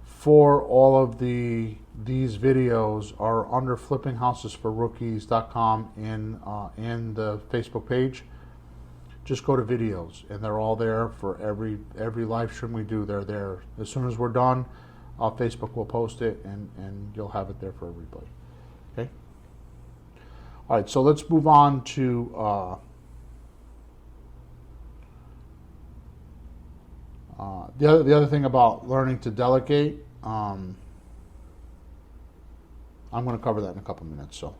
for all of these videos are under flippinghousesforrookies.com in the Facebook page. Just go to videos, and they're all there for every live stream we do. They're there. As soon as we're done, Facebook will post it, and you'll have it there for a replay. Okay. All right. So let's move on to the other thing about learning to delegate. I'm going to cover that in a couple minutes. So.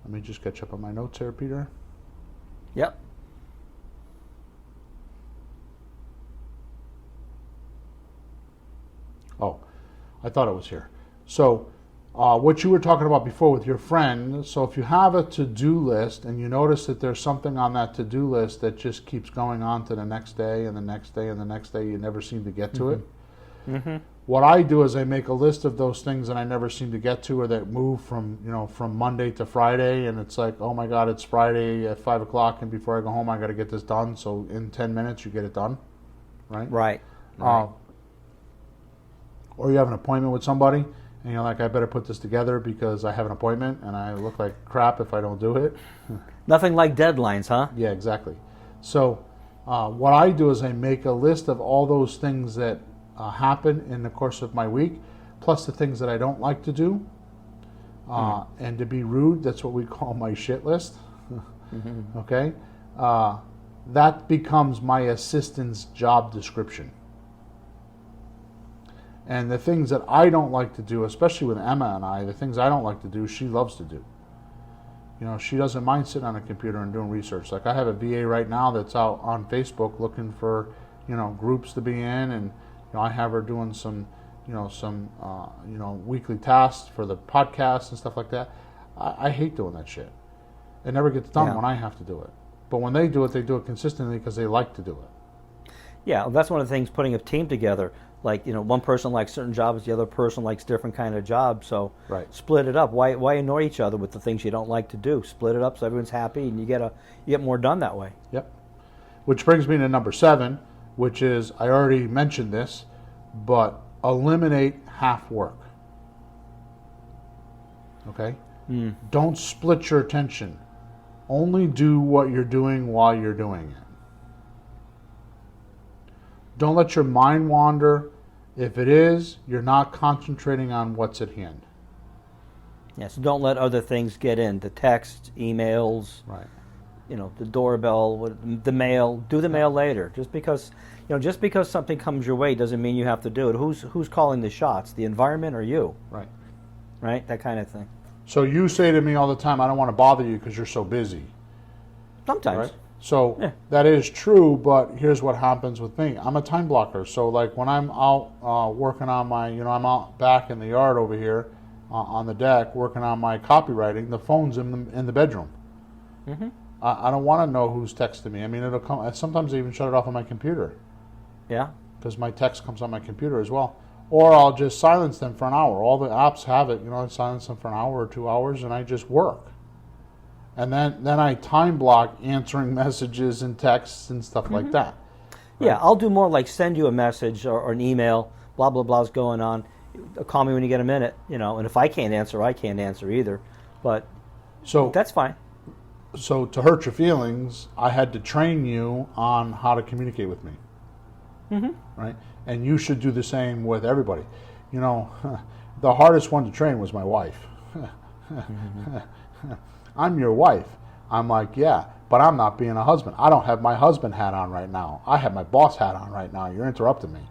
Let me just catch up on my notes here, Peter. Yep. Oh, I thought it was here. So, what you were talking about before with your friend, so if you have a to-do list and you notice that there's something on that to-do list that just keeps going on to the next day and the next day and the next day, you never seem to get to it. Mm-hmm. What I do is I make a list of those things that I never seem to get to, or that move from Monday to Friday, and it's like, oh my God, it's Friday at 5 o'clock, and before I go home, I got to get this done. So in 10 minutes, you get it done, right? Right. Or you have an appointment with somebody, and you're like, I better put this together because I have an appointment, and I look like crap if I don't do it. Nothing like deadlines, huh? Yeah, exactly. So what I do is I make a list of all those things that happen in the course of my week, plus the things that I don't like to do. And to be rude, that's what we call my shit list. Okay? That becomes my assistant's job description. And the things that I don't like to do, especially with Emma and I, the things I don't like to do, she loves to do. She doesn't mind sitting on a computer and doing research. Like I have a VA right now that's out on Facebook looking for, groups to be in, and I have her doing some weekly tasks for the podcast and stuff like that. I hate doing that shit. It never gets done when I have to do it. But when they do it consistently because they like to do it. Yeah, well, that's one of the things, putting a team together. Like, one person likes certain jobs, the other person likes different kind of jobs. So split it up. Why annoy each other with the things you don't like to do? Split it up so everyone's happy, and you get more done that way. Yep. Which brings me to number 7, which is, I already mentioned this, but eliminate half work. Okay? Don't split your attention. Only do what you're doing while you're doing it. Don't let your mind wander. If it is, you're not concentrating on what's at hand. Yeah, so don't let other things get in. The texts, emails, Right. The doorbell, the mail. Do the mail later. Just because something comes your way doesn't mean you have to do it. Who's calling the shots? The environment or you? Right. Right? That kind of thing. So you say to me all the time, I don't want to bother you because you're so busy. Sometimes. Right? So Yeah. that is true, but here's what happens with me. I'm a time blocker. So like when I'm out working on my, I'm out back in the yard over here on the deck working on my copywriting, the phone's in the bedroom. Mm-hmm. I don't want to know who's texting me. I mean, it'll come. Sometimes I even shut it off on my computer Yeah. because my text comes on my computer as well. Or I'll just silence them for an hour. All the apps have it. I silence them for an hour or 2 hours, and I just work. And then I time block answering messages and texts and stuff like that. Right? Yeah, I'll do more like send you a message or an email, blah, blah, blah's going on. Call me when you get a minute, and if I can't answer, I can't answer either. But So that's fine. So to hurt your feelings, I had to train you on how to communicate with me. Mm-hmm. Right? And you should do the same with everybody. The hardest one to train was my wife. I'm your wife. I'm like, yeah, but I'm not being a husband. I don't have my husband hat on right now. I have my boss hat on right now. You're interrupting me.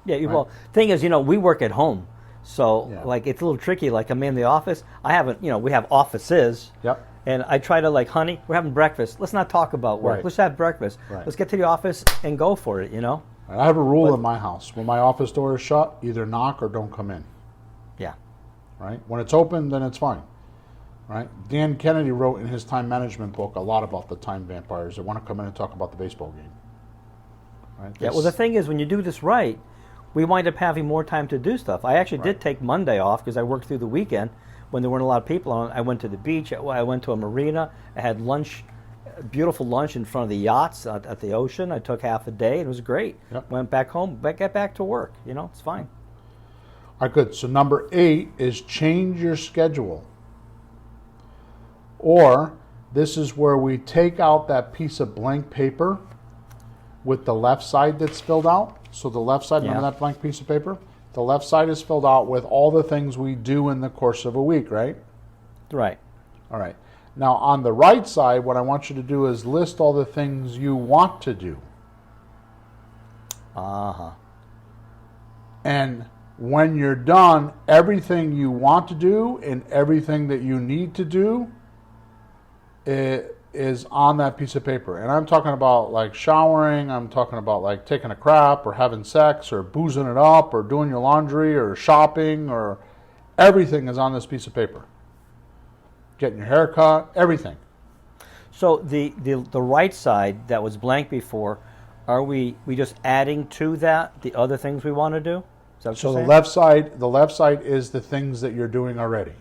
Yeah, well, thing is, we work at home. So, Yeah. like, it's a little tricky. Like, I'm in the office. I haven't, we have offices. Yep. And I try to, like, honey, we're having breakfast. Let's not talk about work. Right. Let's have breakfast. Right. Let's get to the office and go for it, I have a rule in my house. When my office door is shut, either knock or don't come in. Yeah. Right? When it's open, then it's fine. Right? Dan Kennedy wrote in his time management book a lot about the time vampires that want to come in and talk about the baseball game. Right? Yeah, well, the thing is, when you do this right, we wind up having more time to do stuff. I actually did take Monday off because I worked through the weekend when there weren't a lot of people on. I went to the beach. I went to a marina. I had lunch, beautiful lunch in front of the yachts at the ocean. I took half a day. It was great. Yep. Went back home, get back to work. It's fine. All right, good. So number 8 is change your schedule. Or this is where we take out that piece of blank paper with the left side that's filled out. So the left side, remember that blank piece of paper? The left side is filled out with all the things we do in the course of a week, right? Right. All right. Now on the right side, what I want you to do is list all the things you want to do. Uh-huh. And when you're done, everything you want to do and everything that you need to do is on that piece of paper. And I'm talking about like showering, I'm talking about like taking a crap or having sex or boozing it up or doing your laundry or shopping, or everything is on this piece of paper. Getting your hair cut, everything. So the right side that was blank before, are we just adding to that the other things we want to do? Is that what So you're the saying? left side is the things that you're doing already.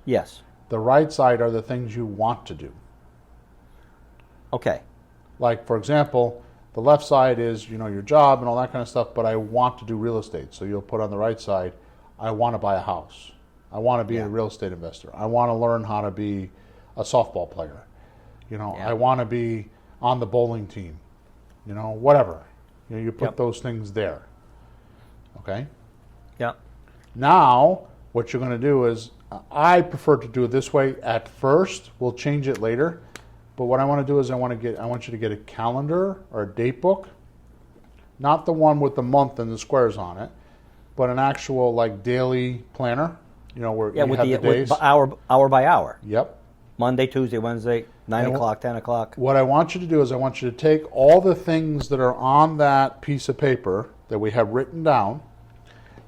Yes. The right side are the things you want to do. Okay. Like, for example, the left side is, your job and all that kind of stuff, but I want to do real estate. So you'll put on the right side, I want to buy a house. I want to be a real estate investor. I want to learn how to be a softball player. I want to be on the bowling team. Whatever. You put those things there. Okay? Yeah. Now, what you're going to do is, I prefer to do it this way at first. We'll change it later. But what I want to do is I want you to get a calendar or a date book. Not the one with the month and the squares on it, but an actual like daily planner, where you with have the days. With hour by hour. Yep. Monday, Tuesday, Wednesday, 9 o'clock, 10 o'clock. What I want you to do is I want you to take all the things that are on that piece of paper that we have written down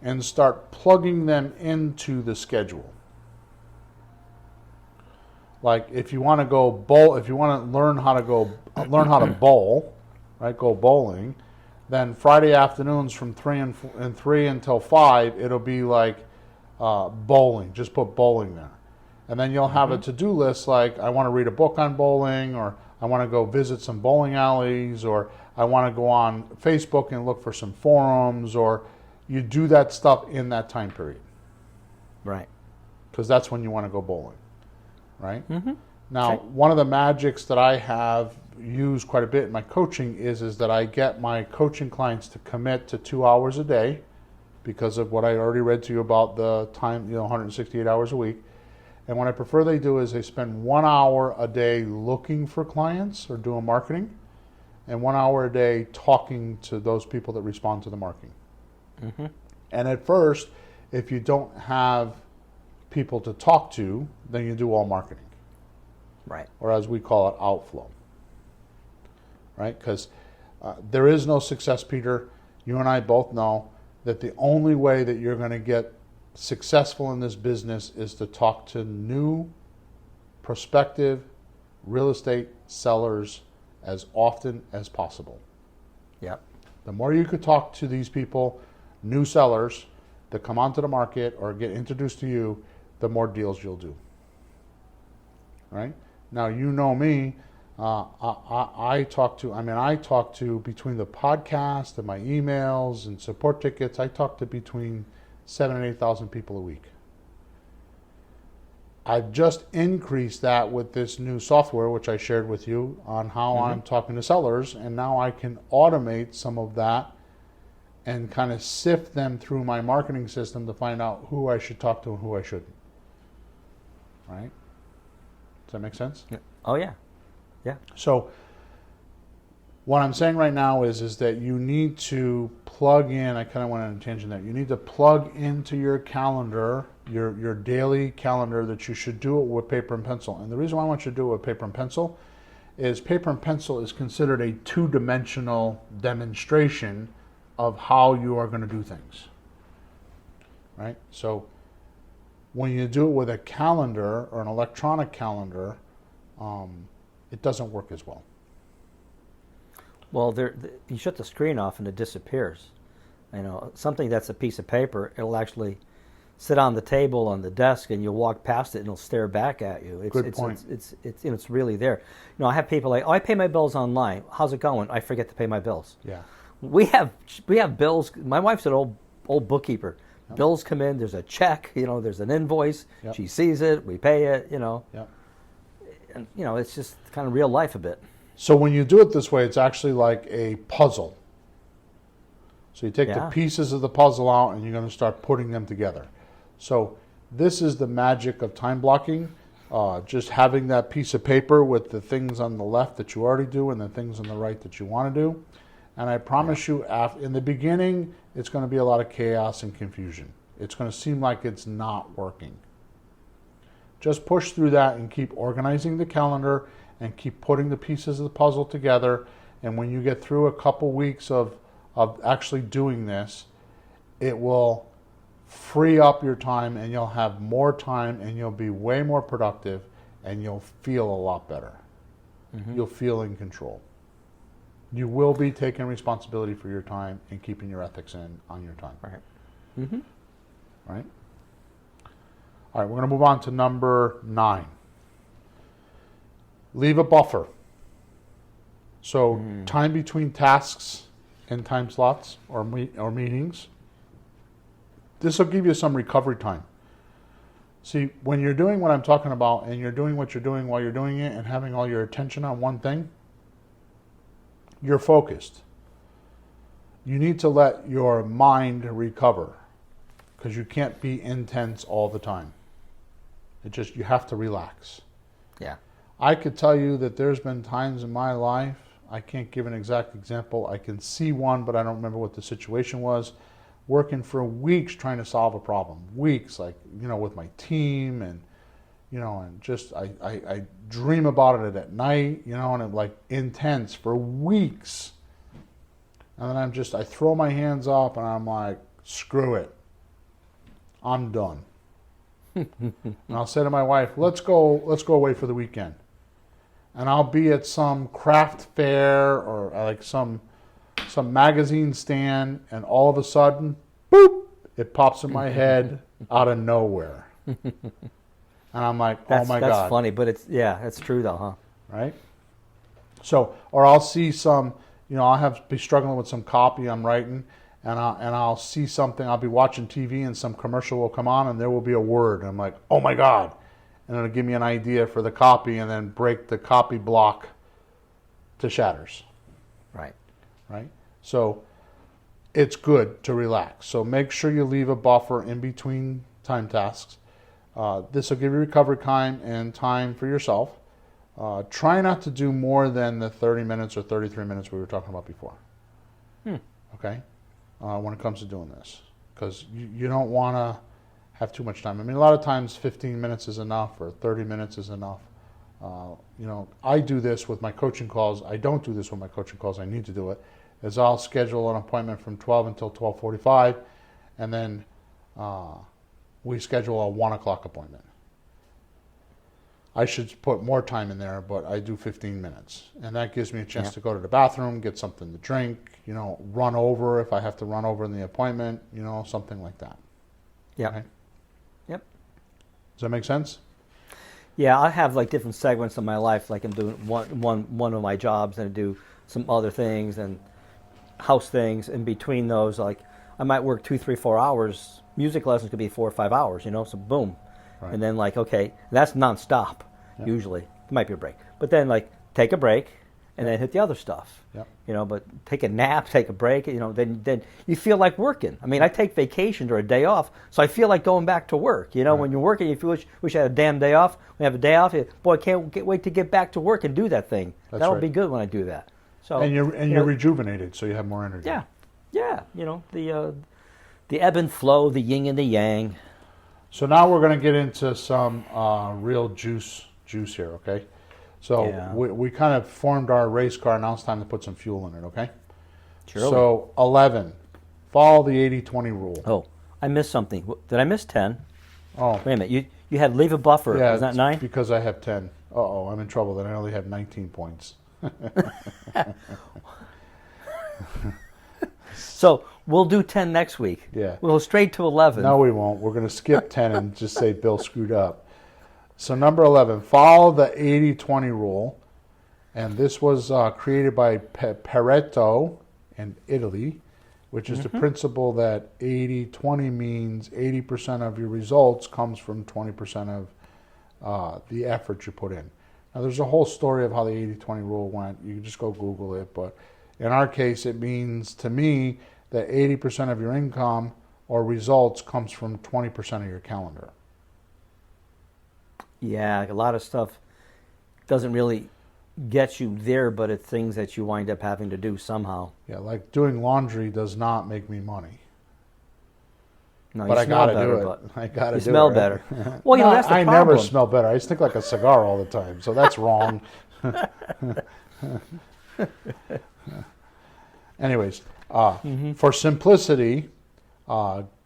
and start plugging them into the schedule. Like if you want to go bowl, if you want to learn how to bowl, right? Go bowling. Then Friday afternoons from 3 until 5, it'll be like bowling. Just put bowling there, and then you'll have a to-do list like I want to read a book on bowling, or I want to go visit some bowling alleys, or I want to go on Facebook and look for some forums, or you do that stuff in that time period. Right. Because that's when you want to go bowling. right? Mm-hmm. Now, Okay. one of the magics that I have used quite a bit in my coaching is that I get my coaching clients to commit to 2 hours a day because of what I already read to you about the time, 168 hours a week. And what I prefer they do is they spend 1 hour a day looking for clients or doing marketing, and 1 hour a day talking to those people that respond to the marketing. Mm-hmm. And at first, if you don't have people to talk to, then you do all marketing, Right. or as we call it, outflow. Right? Because there is no success, Peter. You and I both know that the only way that you're going to get successful in this business is to talk to new, prospective real estate sellers as often as possible. Yep. The more you could talk to these people, new sellers that come onto the market or get introduced to you, the more deals you'll do. Right? Now, you know me. I talk to between the podcast and my emails and support tickets, I talk to between 7,000 and 8,000 people a week. I've just increased that with this new software, which I shared with you on how I'm talking to sellers, and now I can automate some of that and kind of sift them through my marketing system to find out who I should talk to and who I shouldn't. Right? Does that make sense? Yeah. Oh yeah. Yeah. So what I'm saying right now is that you need to plug in, I kind of went on a tangent there, you need to plug into your calendar, your daily calendar, that you should do it with paper and pencil. And the reason why I want you to do it with paper and pencil is paper and pencil is considered a two-dimensional demonstration of how you are going to do things. Right? So when you do it with a calendar or an electronic calendar, it doesn't work as well. Well, you shut the screen off and it disappears. Something that's a piece of paper, it'll actually sit on the table on the desk, and you'll walk past it and it'll stare back at you. Good point. It's really there. I have people like, oh, I pay my bills online. How's it going? I forget to pay my bills. Yeah. We have bills. My wife's an old bookkeeper. Yep. Bills come in. There's a check. There's an invoice. Yep. She sees it. We pay it. Yep. And it's just kind of real life a bit. So when you do it this way, it's actually like a puzzle. So you take the pieces of the puzzle out and you're going to start putting them together. So this is the magic of time blocking. Just having that piece of paper with the things on the left that you already do and the things on the right that you want to do. And I promise you, in the beginning, it's going to be a lot of chaos and confusion. It's going to seem like it's not working. Just push through that and keep organizing the calendar and keep putting the pieces of the puzzle together. And when you get through a couple weeks of actually doing this, it will free up your time and you'll have more time and you'll be way more productive and you'll feel a lot better. Mm-hmm. You'll feel in control. You will be taking responsibility for your time and keeping your ethics on your time. Right. Mm-hmm. Right? All right, we're going to move on to number 9. Leave a buffer. So time between tasks and time slots or meetings. This will give you some recovery time. See, when you're doing what I'm talking about and you're doing what you're doing while you're doing it and having all your attention on one thing, you're focused. You need to let your mind recover because you can't be intense all the time. You have to relax. Yeah. I could tell you that there's been times in my life, I can't give an exact example. I can see one, but I don't remember what the situation was. Working for weeks trying to solve a problem. Weeks, with my team and just I dream about it at night, and it's like intense for weeks. And then I throw my hands up and I'm like, screw it. I'm done. And I'll say to my wife, let's go away for the weekend. And I'll be at some craft fair or like some magazine stand, and all of a sudden, boop, it pops in my head out of nowhere. And I'm like, oh my God. That's funny, but it's true though, huh? Right? So, or I'll see I'll be struggling with some copy I'm writing, and I'll see something, I'll be watching TV and some commercial will come on and there will be a word. And I'm like, oh my God. and it'll give me an idea for the copy, and then break the copy block to shatters. Right? So it's good to relax. So make sure you leave a buffer in between time tasks. This will give you recovery time and time for yourself. Try not to do more than the 30 minutes or 33 minutes we were talking about before. Okay? When it comes to doing this. Because you don't want to have too much time. I mean, a lot of times 15 minutes is enough or 30 minutes is enough. I do this with my coaching calls. I don't do this with my coaching calls. I need to do it. Is I'll schedule an appointment from 12 until 12:45, and then we schedule a 1 o'clock appointment. I should put more time in there, but I do 15 minutes. And that gives me a chance to go to the bathroom, get something to drink, run over if I have to run over in the appointment, something like that. Yeah. Okay? Yep. Does that make sense? Yeah, I have like different segments of my life. Like I'm doing one of my jobs, and I do some other things and house things. In between those, like I might work 2, 3, 4 hours. Music lessons could be 4 or 5 hours. So boom, Right. and then like okay, that's nonstop. Yep. Usually, there might be a break, but then like take a break, and then hit the other stuff. Yep. But take a nap, take a break. Then you feel like working. I mean, I take vacations or a day off, so I feel like going back to work. Right. When you're working, you feel wish I had a damn day off. When you have a day off, boy, I can't wait to get back to work and do that thing. That'll right. be good when I do that. So And you're rejuvenated, so you have more energy. Yeah. The ebb and flow, the yin and the yang. So now we're going to get into some real juice here, okay? So Yeah. we kind of formed our race car. Now it's time to put some fuel in it, okay? Surely. So 11, follow the 80-20 rule. Oh, I missed something. Did I miss 10? Oh, Wait a minute. You had leave a buffer. yeah, Was that it's 9? because I have 10. Uh-oh, I'm in trouble. Then I only have 19 points. So we'll do 10 next week. Yeah. We'll go straight to 11. No, we won't. We're going to skip 10 and just say Bill screwed up. So number 11, follow the 80-20 rule. And this was created by Pareto in Italy, which is the principle that 80-20 means 80% of your results comes from 20% of the effort you put in. Now, there's a whole story of how the 80-20 rule went. You can just go Google it. But in our case, it means to me that 80% of your income or results comes from 20% of your calendar. Yeah, a lot of stuff doesn't really get you there, but it's things that you wind up having to do somehow. Yeah, like doing laundry does not make me money. No, But you I smell gotta better, do it. but I gotta you do smell it. better. Well, No, that's the I problem. never smell better. I stink like a cigar all the time, so that's wrong. Anyways, for simplicity,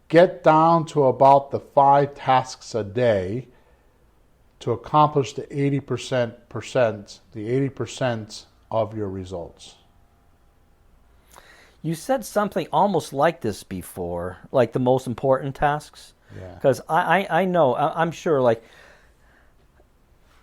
get down to about the 5 tasks a day to accomplish the 80% of your results. You said something almost like this before, like the most important tasks. Yeah. Because I know, I'm sure, like,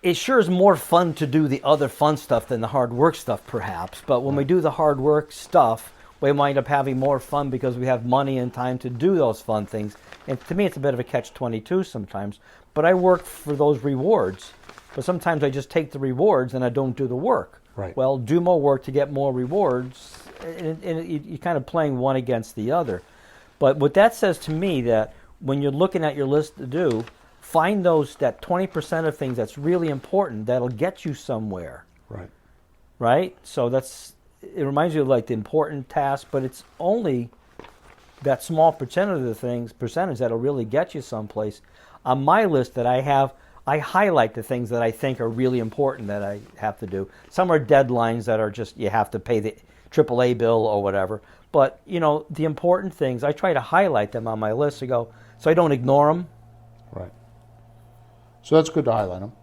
it sure is more fun to do the other fun stuff than the hard work stuff, perhaps. But when we do the hard work stuff, we wind up having more fun because we have money and time to do those fun things. And to me, it's a bit of a catch-22 sometimes. But I work for those rewards. But sometimes I just take the rewards and I don't do the work. Right. Well, do more work to get more rewards. And you're kind of playing one against the other. But what that says to me, that when you're looking at your list to do, find that 20% of things that's really important that'll get you somewhere. Right. Right? So it reminds you of like the important task, but it's only that small percentage that'll really get you someplace. On my list that I have, I highlight the things that I think are really important that I have to do. Some are deadlines that are just, you have to pay the AAA bill or whatever. But, the important things, I try to highlight them on my list so I don't ignore them. Right. So that's good to highlight them.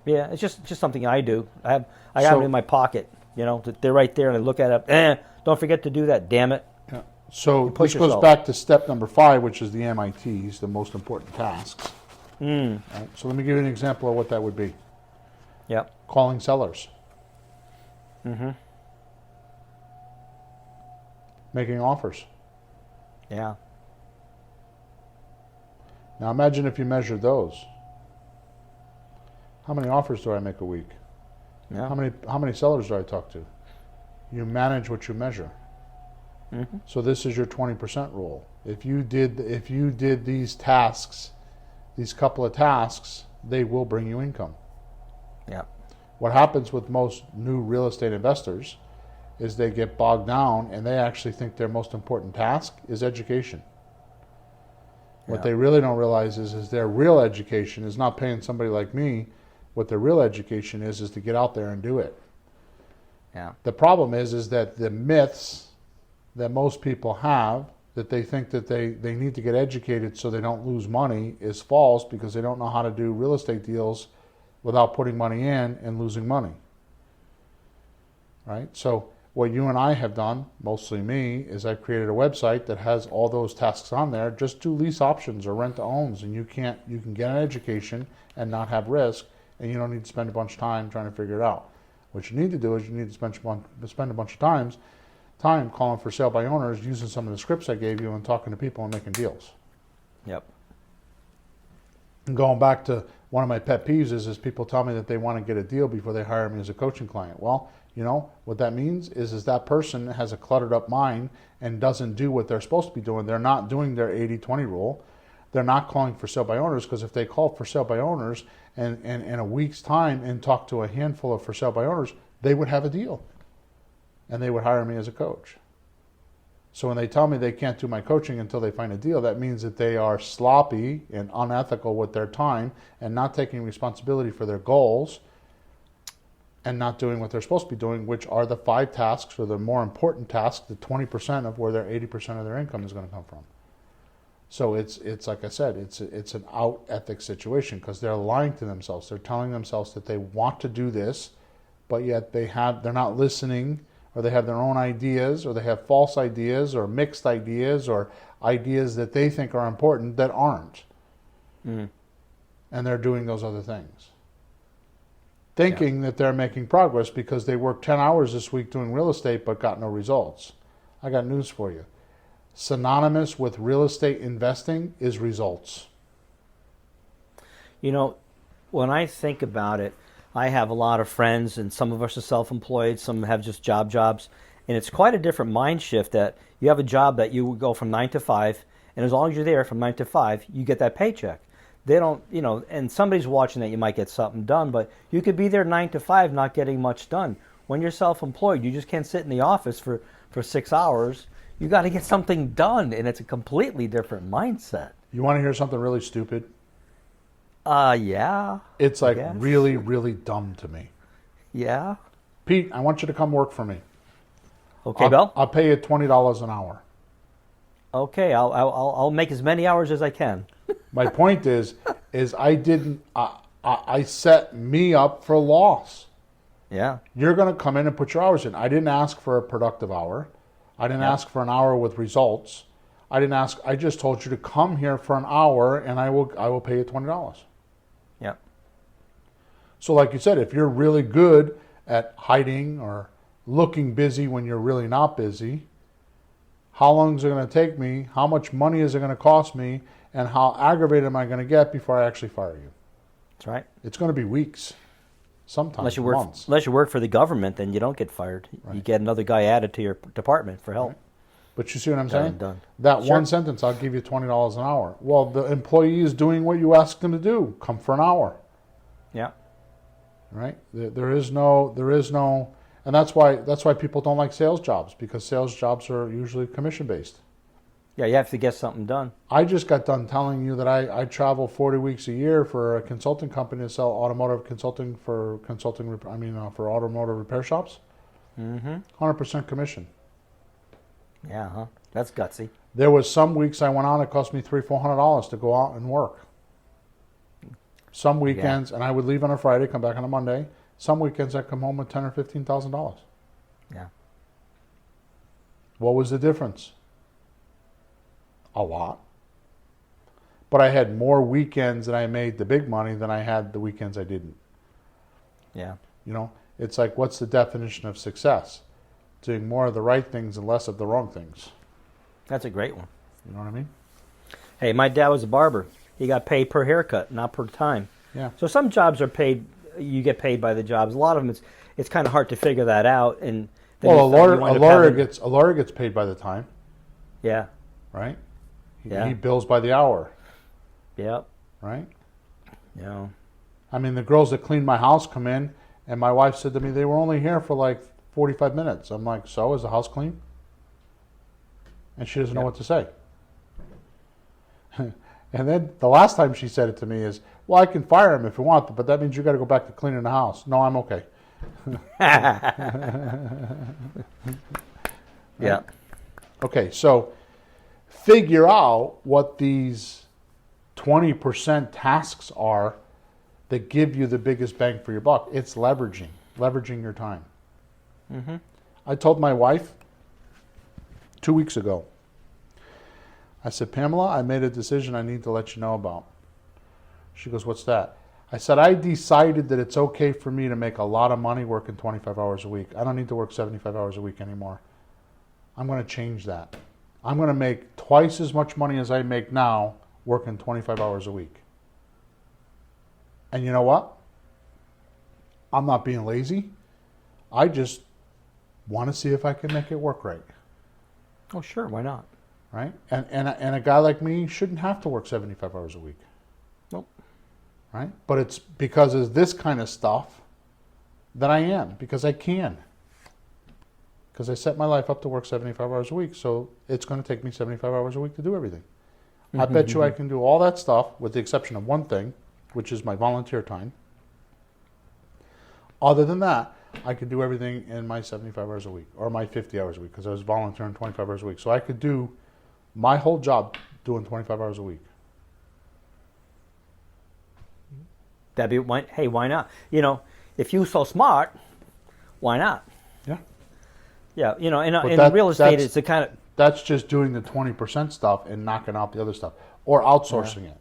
Yeah, it's just something I do. I got them in my pocket. They're right there, and I look at it. Don't forget to do that. Damn it. Yeah. So push this goes yourself. back to step number 5, which is the MITs, the most important tasks. Right? So let me give you an example of what that would be. Yep. Calling sellers. Making offers. Yeah. Now imagine if you measured those. How many offers do I make a week? Yeah. How many sellers do I talk to? You manage what you measure. Mm-hmm. So this is your 20% rule. If you did these tasks, these couple of tasks, they will bring you income. Yeah. What happens with most new real estate investors is they get bogged down and they actually think their most important task is education. What they really don't realize is their real education is not paying somebody like me. What their real education is to get out there and do it. Yeah. The problem is that the myths that most people have, that they think that they need to get educated so they don't lose money, is false, because they don't know how to do real estate deals without putting money in and losing money. Right? So what you and I have done, mostly me, is I've created a website that has all those tasks on there. Just do lease options or rent to owns, and you can get an education and not have risk, and you don't need to spend a bunch of time trying to figure it out. What you need to do is you need to spend a bunch of time calling for sale by owners, using some of the scripts I gave you, and talking to people and making deals. Yep. And going back to one of my pet peeves is people tell me that they want to get a deal before they hire me as a coaching client. Well, you know what that means is that person has a cluttered up mind and doesn't do what they're supposed to be doing. They're not doing their 80-20 rule. They're not calling for sale by owners, because if they call for sale by owners and in a week's time and talk to a handful of for sale by owners, they would have a deal and they would hire me as a coach. So when they tell me they can't do my coaching until they find a deal, that means that they are sloppy and unethical with their time and not taking responsibility for their goals and not doing what they're supposed to be doing, which are the 5 tasks, or the more important tasks, the 20% of where their 80% of their income is going to come from. So it's like I said, it's an out ethic situation, because they're lying to themselves. They're telling themselves that they want to do this, but yet they're not listening, or they have their own ideas, or they have false ideas, or mixed ideas, or ideas that they think are important that aren't. Mm. And they're doing those other things, thinking that they're making progress because they worked 10 hours this week doing real estate but got no results. I got news for you. Synonymous with real estate investing is results. You know, when I think about it, I have a lot of friends, and some of us are self-employed, some have just jobs, and it's quite a different mind shift that you have a job that you would go from 9 to 5, and as long as you're there from 9 to 5, you get that paycheck. They don't, you know, and somebody's watching that, you might get something done, but you could be there 9 to 5 not getting much done. When you're self-employed, you just can't sit in the office for 6 hours. You got to get something done, and it's a completely different mindset. You want to hear something really stupid? Yeah. It's like really, really dumb to me. Yeah. Pete, I want you to come work for me. Okay, Bill. I'll pay you $20 an hour. Okay, I'll make as many hours as I can. My point is I set me up for loss. Yeah. You're going to come in and put your hours in. I didn't ask for a productive hour. I didn't ask for an hour with results. I just told you to come here for an hour, and I will pay you $20. Yeah. So like you said, if you're really good at hiding or looking busy when you're really not busy, how long is it going to take me? How much money is it going to cost me? And how aggravated am I going to get before I actually fire you? That's right. It's going to be weeks, sometimes months. Unless you work for the government, then you don't get fired. Right. You get another guy added to your department for help. Right. But you see what I'm saying? Done. That Sure. one sentence, I'll give you $20 an hour. Well, the employee is doing what you asked them to do. Come for an hour. Yeah. Right? There is no, and that's why people don't like sales jobs, because sales jobs are usually commission based. Yeah, you have to get something done. I just got done telling you that I travel 40 weeks a year for a consulting company to sell automotive consulting for automotive repair shops. Mm-hmm. 100% commission. Yeah, huh? That's gutsy. There was some weeks I went on, it cost me $300-400 to go out and work. Some weekends, and I would leave on a Friday, come back on a Monday. Some weekends I'd come home with $10,000 or $15,000. Yeah. What was the difference? A lot. But I had more weekends that I made the big money than I had the weekends I didn't. Yeah. You know, it's like, what's the definition of success? Doing more of the right things and less of the wrong things. That's a great one. You know what I mean? Hey, my dad was a barber. He got paid per haircut, not per time. Yeah. So some jobs are paid you get paid by the jobs. A lot of them, it's kind of hard to figure that out. And then Well, you wind up having- a lawyer gets paid by the time, Yeah. right? Yeah. He bills by the hour, Yep. right? Yeah. I mean, the girls that clean my house come in, and my wife said to me, they were only here for like 45 minutes. I'm like, so is the house clean? And she doesn't know what to say. And then the last time she said it to me is, well, I can fire him if you want, but that means you got to go back to cleaning the house. No, I'm okay. Yeah. Okay, so figure out what these 20% tasks are that give you the biggest bang for your buck. It's leveraging your time. Mm-hmm. I told my wife 2 weeks ago, I said, Pamela, I made a decision I need to let you know about. She goes, what's that? I said, I decided that it's okay for me to make a lot of money working 25 hours a week. I don't need to work 75 hours a week anymore. I'm going to change that. I'm going to make twice as much money as I make now working 25 hours a week. And you know what? I'm not being lazy. I just want to see if I can make it work right. Oh, sure. Why not? Right? And a guy like me shouldn't have to work 75 hours a week. Nope. Right? But it's because of this kind of stuff that I am, because I can. Because I set my life up to work 75 hours a week, so it's going to take me 75 hours a week to do everything. I bet you I can do all that stuff with the exception of one thing, which is my volunteer time. Other than that, I could do everything in my 75 hours a week or my 50 hours a week because I was volunteering 25 hours a week. So I could do my whole job doing 25 hours a week. That'd be, hey, why not? You know, if you're so smart, why not? Yeah. Yeah, you know, But in real estate, it's the kind of... That's just doing the 20% stuff and knocking out the other stuff or outsourcing it.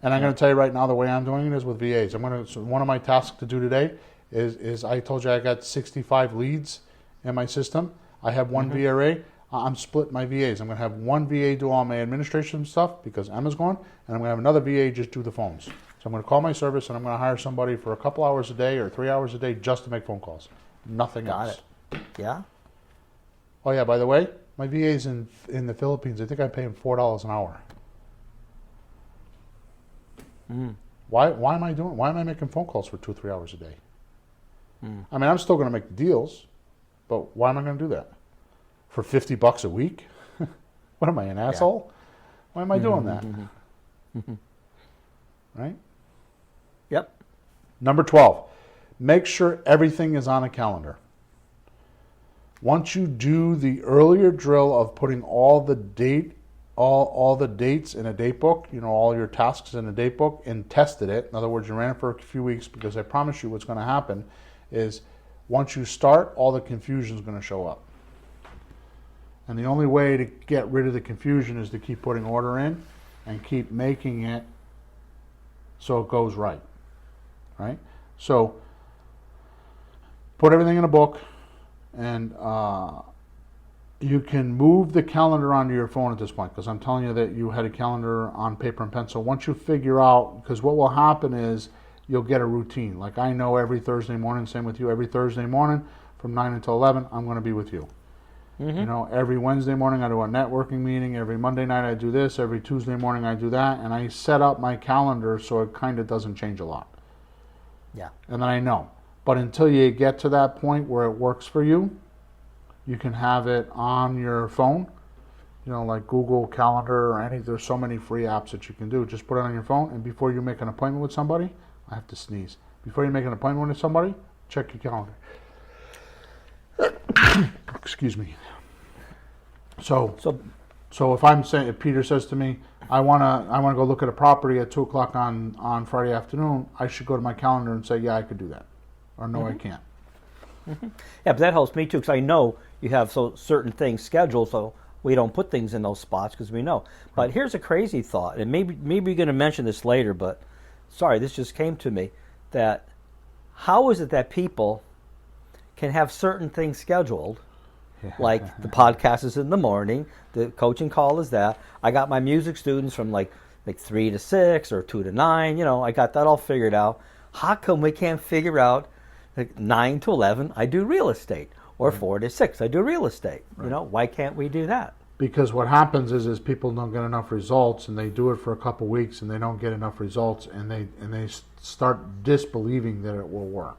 And I'm going to tell you right now, the way I'm doing it is with VAs. So one of my tasks to do today is I told you I got 65 leads in my system. I have one VRA. I'm splitting my VAs. I'm going to have one VA do all my administration stuff because Emma's gone, and I'm going to have another VA just do the phones. So I'm going to call my service, and I'm going to hire somebody for a couple hours a day or 3 hours a day just to make phone calls. Nothing else. Got it. Yeah? Oh, yeah, by the way, my VA's in the Philippines. I think I pay him $4 an hour. Why am I making phone calls for 2 or 3 hours a day? I mean, I'm still going to make the deals, but why am I going to do that? For $50 a week? What am I, an asshole? Why am I doing that? Right? Yep. Number 12, make sure everything is on a calendar. Once you do the earlier drill of putting all the dates in a date book, you know, all your tasks in a date book, and tested it. In other words, you ran it for a few weeks, because I promise you what's going to happen is once you start, all the confusion is going to show up. And the only way to get rid of the confusion is to keep putting order in and keep making it so it goes right. Right? So put everything in a book, and you can move the calendar onto your phone at this point, because I'm telling you that you had a calendar on paper and pencil. Once you figure out, because what will happen is you'll get a routine. Like I know every Thursday morning, same with you, every Thursday morning from 9 until 11, I'm going to be with you. You know, every Wednesday morning I do a networking meeting, every Monday night I do this, every Tuesday morning I do that, and I set up my calendar so it kind of doesn't change a lot. Yeah. And then I know. But until you get to that point where it works for you, you can have it on your phone, you know, like Google Calendar or there's so many free apps that you can do. Just put it on your phone, and before you make an appointment with somebody, I have to sneeze. Before you make an appointment with somebody, check your calendar. Excuse me. So if Peter says to me, I wanna go look at a property at 2:00 on Friday afternoon, I should go to my calendar and say, yeah, I could do that, or no, I can't. Yeah, but that helps me too, because I know you have certain things scheduled, so we don't put things in those spots because we know. But here's a crazy thought, and maybe you're going to mention this later, but sorry, this just came to me, that how is it that people can have certain things scheduled, like the podcast is in the morning, the coaching call is that, I got my music students from like 3 to 6 or 2 to 9, you know, I got that all figured out. How come we can't figure out, like 9 to 11, I do real estate, or 4 to 6, I do real estate? Right. You know, why can't we do that? Because what happens is people don't get enough results, and they do it for a couple weeks, and they don't get enough results, and they start disbelieving that it will work,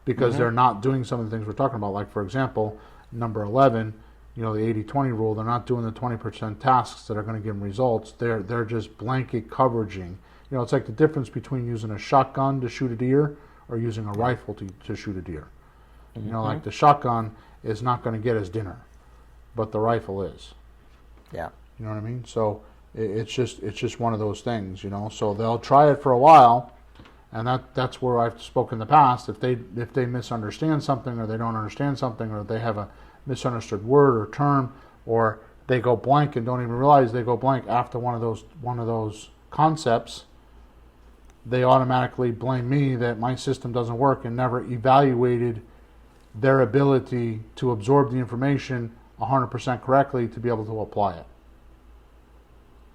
because they're not doing some of the things we're talking about. Like, for example, number 11, the 80-20 rule. They're not doing the 20% tasks that are going to give them results. They're just blanket coveraging. It's like the difference between using a shotgun to shoot a deer or using a rifle to shoot a deer. Like the shotgun is not going to get us dinner, but the rifle is. Yeah. You know what I mean? So it's just one of those things. So they'll try it for a while, and that's where I've spoken in the past. If they misunderstand something, or they don't understand something, or they have a misunderstood word or term, or they go blank and don't even realize they go blank after one of those concepts, they automatically blame me that my system doesn't work and never evaluated their ability to absorb the information 100% correctly to be able to apply it.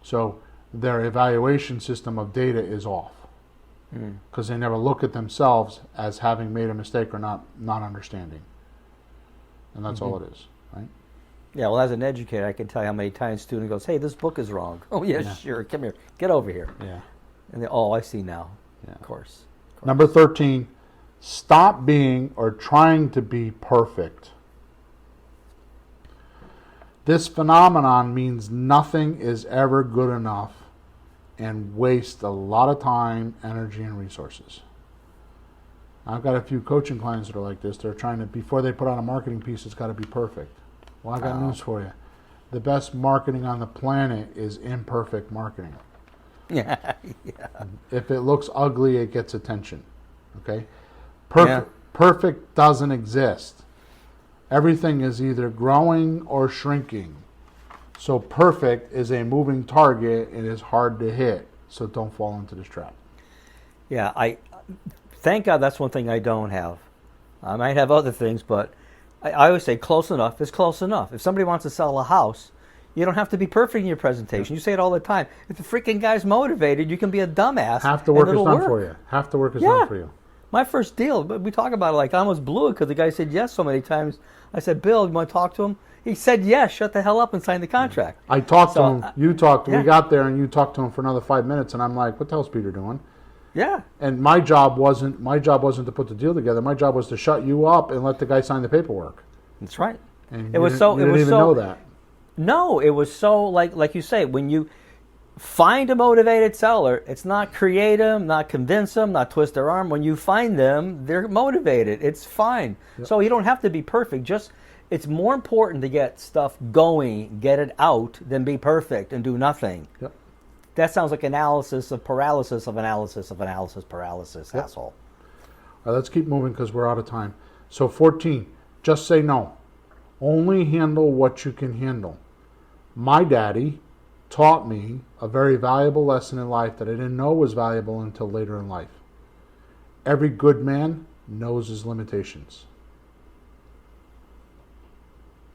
So their evaluation system of data is off, because they never look at themselves as having made a mistake or not understanding. And that's all it is, right? Yeah, well, as an educator, I can tell you how many times a student goes, hey, this book is wrong. Oh, yeah, sure, come here, get over here. Yeah. And I see now, of course. Number 13, stop being or trying to be perfect. This phenomenon means nothing is ever good enough and wastes a lot of time, energy, and resources. I've got a few coaching clients that are like this. They're trying to, before they put on a marketing piece, it's got to be perfect. Well, I got news for you. The best marketing on the planet is imperfect marketing. Yeah. If it looks ugly, it gets attention. Okay? Perfect doesn't exist. Everything is either growing or shrinking. So perfect is a moving target and is hard to hit. So don't fall into this trap. Yeah, thank God that's one thing I don't have. I might have other things, but I always say close enough is close enough. If somebody wants to sell a house, you don't have to be perfect in your presentation. You say it all the time. If the freaking guy's motivated, you can be a dumbass. Half the work is done for you. Half the work is done for you. My first deal, we talk about it like I almost blew it because the guy said yes so many times. I said, Bill, you want to talk to him? He said yes, shut the hell up and sign the contract. I talked to him, you talked, we got there and you talked to him for another 5 minutes, and I'm like, what the hell's Peter doing? Yeah. And my job wasn't to put the deal together. My job was to shut you up and let the guy sign the paperwork. That's right. And you didn't even know that. No, it was so like you say, when you find a motivated seller, it's not create them, not convince them, not twist their arm. When you find them, they're motivated. It's fine. Yep. So you don't have to be perfect. It's more important to get stuff going, get it out, than be perfect and do nothing. Yep. That sounds like analysis of paralysis of analysis of analysis paralysis, yep. asshole. All right, let's keep moving because we're out of time. So 14, just say no. Only handle what you can handle. My daddy taught me a very valuable lesson in life that I didn't know was valuable until later in life. Every good man knows his limitations.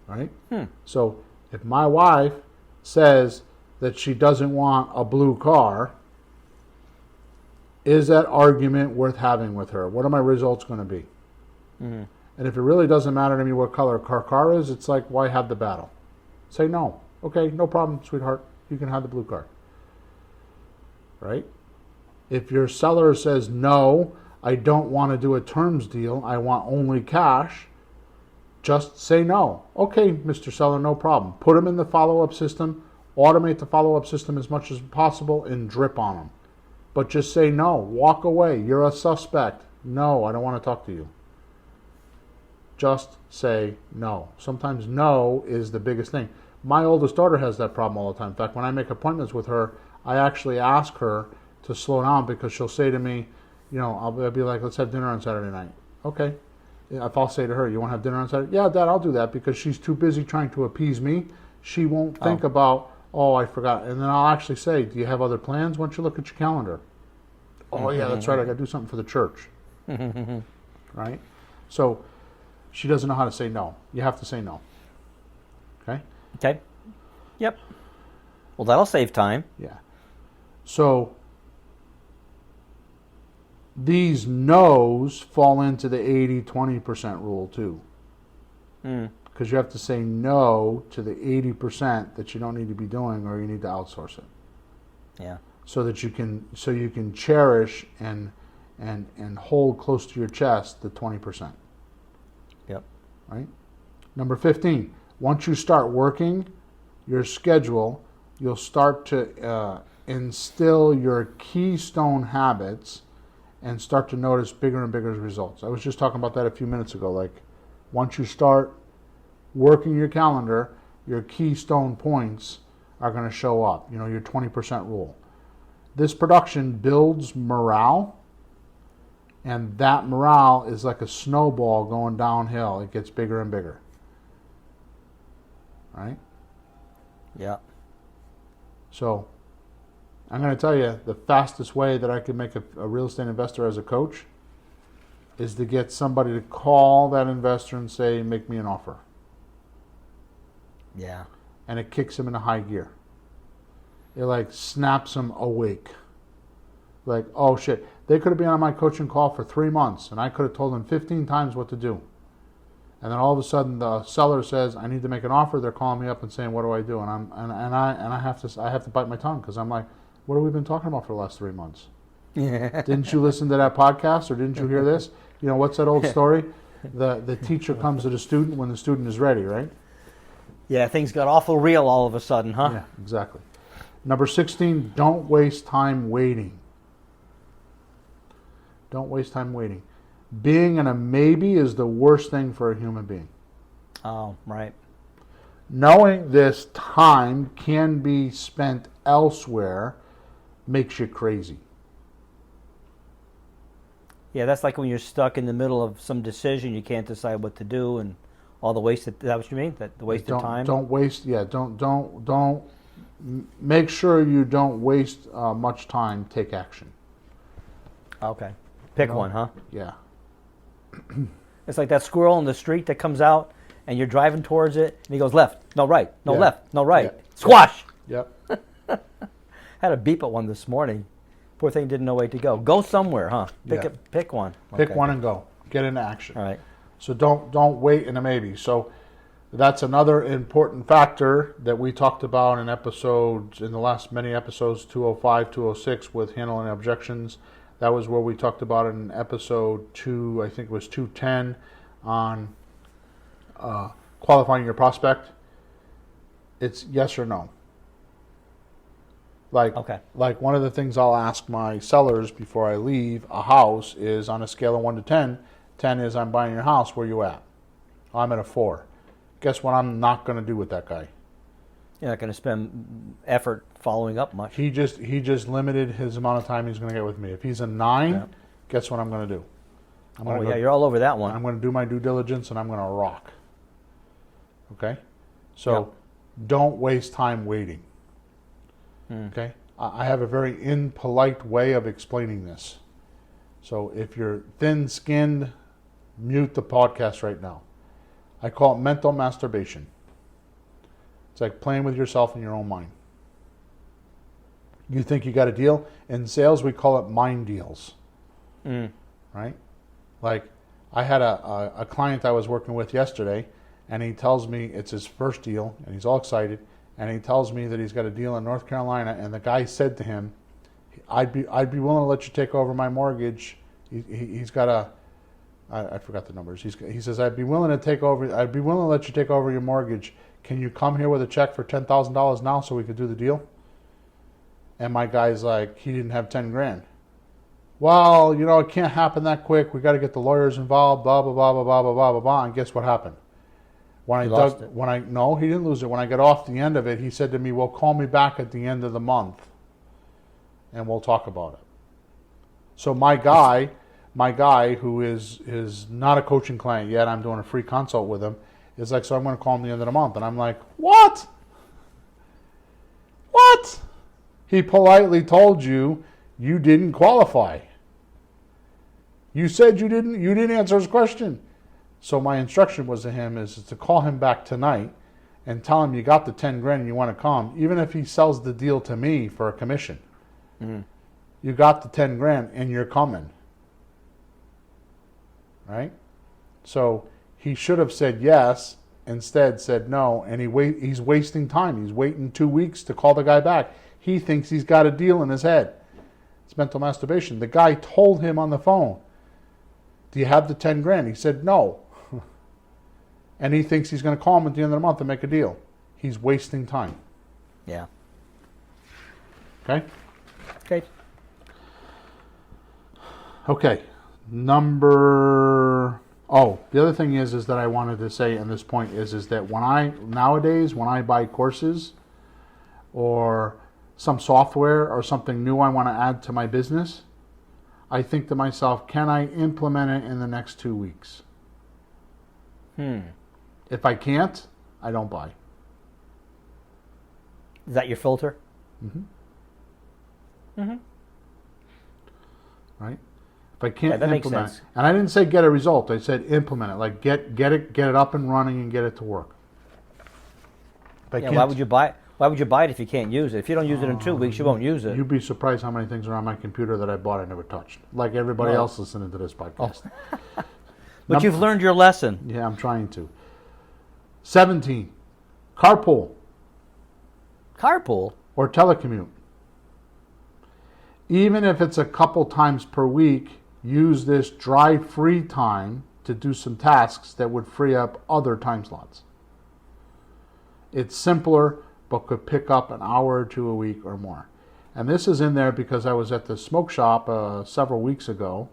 Right? So if my wife says that she doesn't want a blue car, is that argument worth having with her? What are my results going to be? And if it really doesn't matter to me what color her car is, it's like, why have the battle? Say no. Okay, no problem, sweetheart. You can have the blue car. Right? If your seller says, no, I don't want to do a terms deal, I want only cash, just say no. Okay, Mr. Seller, no problem. Put them in the follow-up system, automate the follow-up system as much as possible, and drip on them. But just say no. Walk away. You're a suspect. No, I don't want to talk to you. Just say no. Sometimes no is the biggest thing. My oldest daughter has that problem all the time. In fact, when I make appointments with her, I actually ask her to slow down because she'll say to me, I'll be like, let's have dinner on Saturday night. Okay. If I'll say to her, you want to have dinner on Saturday? Yeah, Dad, I'll do that, because she's too busy trying to appease me. She won't think about, I forgot. And then I'll actually say, do you have other plans? Why don't you look at your calendar? Oh, yeah, that's right. I got to do something for the church. Right? So she doesn't know how to say no. You have to say no. Okay? Okay. Yep. Well, that'll save time. Yeah. So these no's fall into the 80-20% rule too. Because you have to say no to the 80% that you don't need to be doing, or you need to outsource it. Yeah. So that you can cherish and hold close to your chest the 20%. Yep. Right? Number 15, once you start working your schedule, you'll start to instill your keystone habits and start to notice bigger and bigger results. I was just talking about that a few minutes ago. Like, once you start working your calendar, your keystone points are going to show up, your 20% rule. This production builds morale, and that morale is like a snowball going downhill. It gets bigger and bigger. Right? Yeah. So, I'm going to tell you, the fastest way that I can make a real estate investor as a coach is to get somebody to call that investor and say, make me an offer. Yeah. And it kicks him into high gear. It like snaps him awake. Like, oh shit, they could have been on my coaching call for 3 months and I could have told them 15 times what to do. And then all of a sudden the seller says, I need to make an offer. They're calling me up and saying, what do I do? And I have to bite my tongue, because I'm like, what have we been talking about for the last 3 months? Yeah. Didn't you listen to that podcast, or didn't you hear this? What's that old story? The teacher comes to the student when the student is ready, right? Yeah, things got awful real all of a sudden, huh? Yeah, exactly. Number 16, don't waste time waiting. Don't waste time waiting. Being in a maybe is the worst thing for a human being. Oh, right. Knowing this time can be spent elsewhere makes you crazy. Yeah, that's like when you're stuck in the middle of some decision, you can't decide what to do, and all the wasted. Is that what you mean? That the wasted time? Don't waste. Yeah, don't. Make sure you don't waste much time. Take action. Okay. Pick one, huh? Yeah. It's like that squirrel in the street that comes out, and you're driving towards it, and he goes left, no right, no Yeah. left, no right. Yeah. Squash! Yep. Had a beep at one this morning. Poor thing didn't know where to go. Go somewhere, huh? Pick one. Pick Okay. one and go. Get into action. All right. So don't wait in a maybe. So that's another important factor that we talked about in the last many episodes, 205, 206, with handling objections. That was where we talked about it in episode 2, I think it was 210, on qualifying your prospect. It's yes or no. Like one of the things I'll ask my sellers before I leave a house is, on a scale of 1 to 10, 10 is I'm buying your house, where you at? I'm at a 4. Guess what I'm not going to do with that guy? You're not going to spend effort following up much. He just limited his amount of time he's going to get with me. If he's a 9, guess what I'm going to do? You're all over that one. I'm going to do my due diligence, and I'm going to rock. Okay? So don't waste time waiting. Okay? I have a very impolite way of explaining this. So if you're thin-skinned, mute the podcast right now. I call it mental masturbation. It's like playing with yourself in your own mind. You think you got a deal. In sales, we call it mind deals. Right? Like, I had a client I was working with yesterday, and he tells me it's his first deal, and he's all excited, and he tells me that he's got a deal in North Carolina, and the guy said to him, I'd be willing to let you take over my mortgage. He's got I forgot the numbers. He says, I'd be willing to let you take over your mortgage. Can you come here with a check for $10,000 now so we could do the deal? And my guy's like, he didn't have 10 grand. Well, it can't happen that quick. We got to get the lawyers involved, blah, blah, blah, blah, blah, blah, blah, blah, blah. And guess what happened? No, he didn't lose it. When I got off the end of it, he said to me, well, call me back at the end of the month and we'll talk about it. So my guy who is not a coaching client yet, I'm doing a free consult with him, is like, so I'm going to call him the end of the month. And I'm like, what? What? He politely told you didn't qualify. You said you didn't answer his question. So my instruction was to him is to call him back tonight and tell him you got the 10 grand and you want to come, even if he sells the deal to me for a commission. You got the 10 grand and you're coming. right? So he should have said yes, instead said no, and he's wasting time. He's waiting 2 weeks to call the guy back. He thinks he's got a deal in his head. It's mental masturbation. The guy told him on the phone, do you have the 10 grand? He said no. And he thinks he's going to call him at the end of the month and make a deal. He's wasting time. Yeah. Okay? Okay. Okay. The other thing is that I wanted to say in this point is that nowadays when I buy courses or some software or something new I want to add to my business, I think to myself, can I implement it in the next 2 weeks? If I can't, I don't buy. Is that your filter? Right? If I can't that makes implement sense. it, and I didn't say get a result, I said implement it. Like get it up and running and get it to work. If I Yeah. Why would you buy it? Why would you buy it if you can't use it? If you don't use it in 2 weeks, you won't use it. You'd be surprised how many things are on my computer that I bought I never touched. Like everybody else listening to this podcast. But you've learned your lesson. Yeah, I'm trying to. 17. Carpool Carpool? or telecommute. Even if it's a couple times per week, use this drive-free time to do some tasks that would free up other time slots. It's simpler, but could pick up an hour or two a week or more. And this is in there because I was at the smoke shop several weeks ago,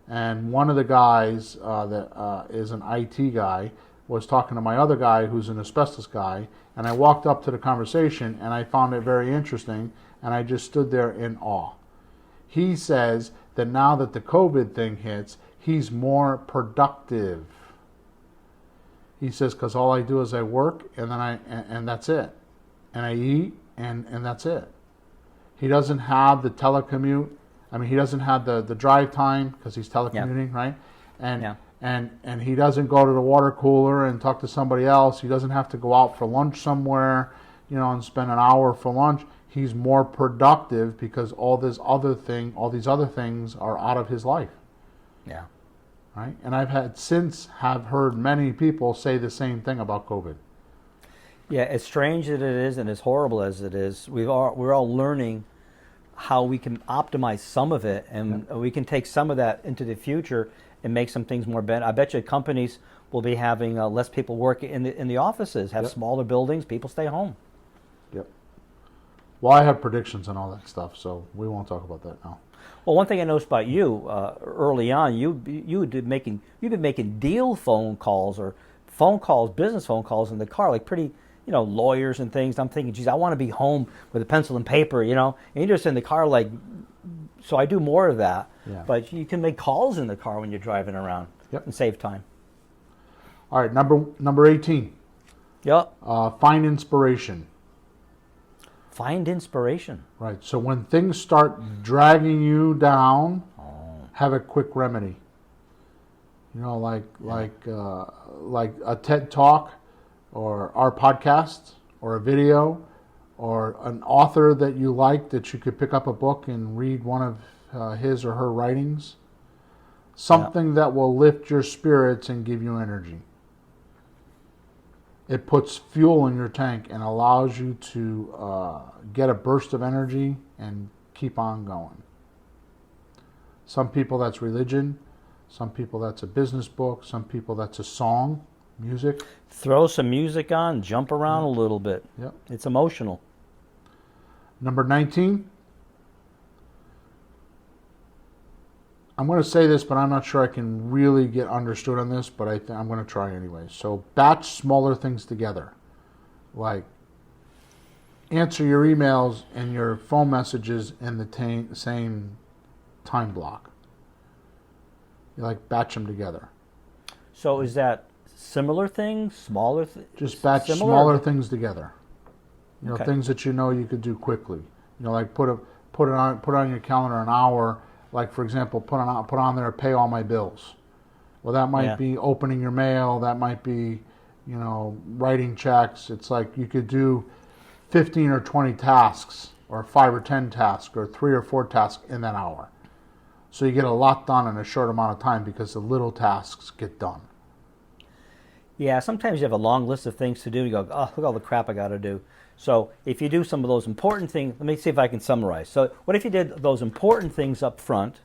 and one of the guys that is an IT guy was talking to my other guy who's an asbestos guy, and I walked up to the conversation and I found it very interesting, and I just stood there in awe. He says that now that the COVID thing hits, he's more productive. He says, because all I do is I work and then and that's it. And I eat and that's it. He doesn't have the telecommute. I mean, he doesn't have the drive time because he's telecommuting, right? And he doesn't go to the water cooler and talk to somebody else. He doesn't have to go out for lunch somewhere, and spend an hour for lunch. He's more productive because all these other things are out of his life. Yeah. Right? And I've have heard many people say the same thing about COVID. Yeah, as strange as it is and as horrible as it is, we're all learning how we can optimize some of it, and we can take some of that into the future and make some things more better. I bet you companies will be having less people work in the offices, have smaller buildings, people stay home. Yep. Well, I have predictions and all that stuff, so we won't talk about that now. Well, one thing I noticed about you early on, you've been making deal phone calls or business phone calls in the car, like pretty, lawyers and things. I'm thinking, geez, I want to be home with a pencil and paper, and you're just in the car, like. So I do more of that. Yeah. But you can make calls in the car when you're driving around and save time. All right, number 18. Yep. Find inspiration. Find inspiration. Right. So when things start dragging you down, have a quick remedy. Like a TED Talk, or our podcast, or a video, or an author that you like that you could pick up a book and read one of his or her writings. Something that will lift your spirits and give you energy. It puts fuel in your tank and allows you to get a burst of energy and keep on going. Some people that's religion, some people that's a business book, some people that's a song, music. Throw some music on, jump around a little bit. Yep. It's emotional. Number 19. I'm going to say this, but I'm not sure I can really get understood on this, but I'm going to try anyway. So batch smaller things together. Like answer your emails and your phone messages in the same time block. You batch them together. So is that similar things, smaller things? Just batch smaller things together. Things that you could do quickly. Like put on your calendar an hour. Like, for example, put on there, pay all my bills. Well, that might be opening your mail. That might be, writing checks. It's like you could do 15 or 20 tasks, or 5 or 10 tasks, or 3 or 4 tasks in that hour. So you get a lot done in a short amount of time because the little tasks get done. Yeah, sometimes you have a long list of things to do. You go, oh, look at all the crap I got to do. So if you do some of those important things, let me see if I can summarize. So what if you did those important things up front,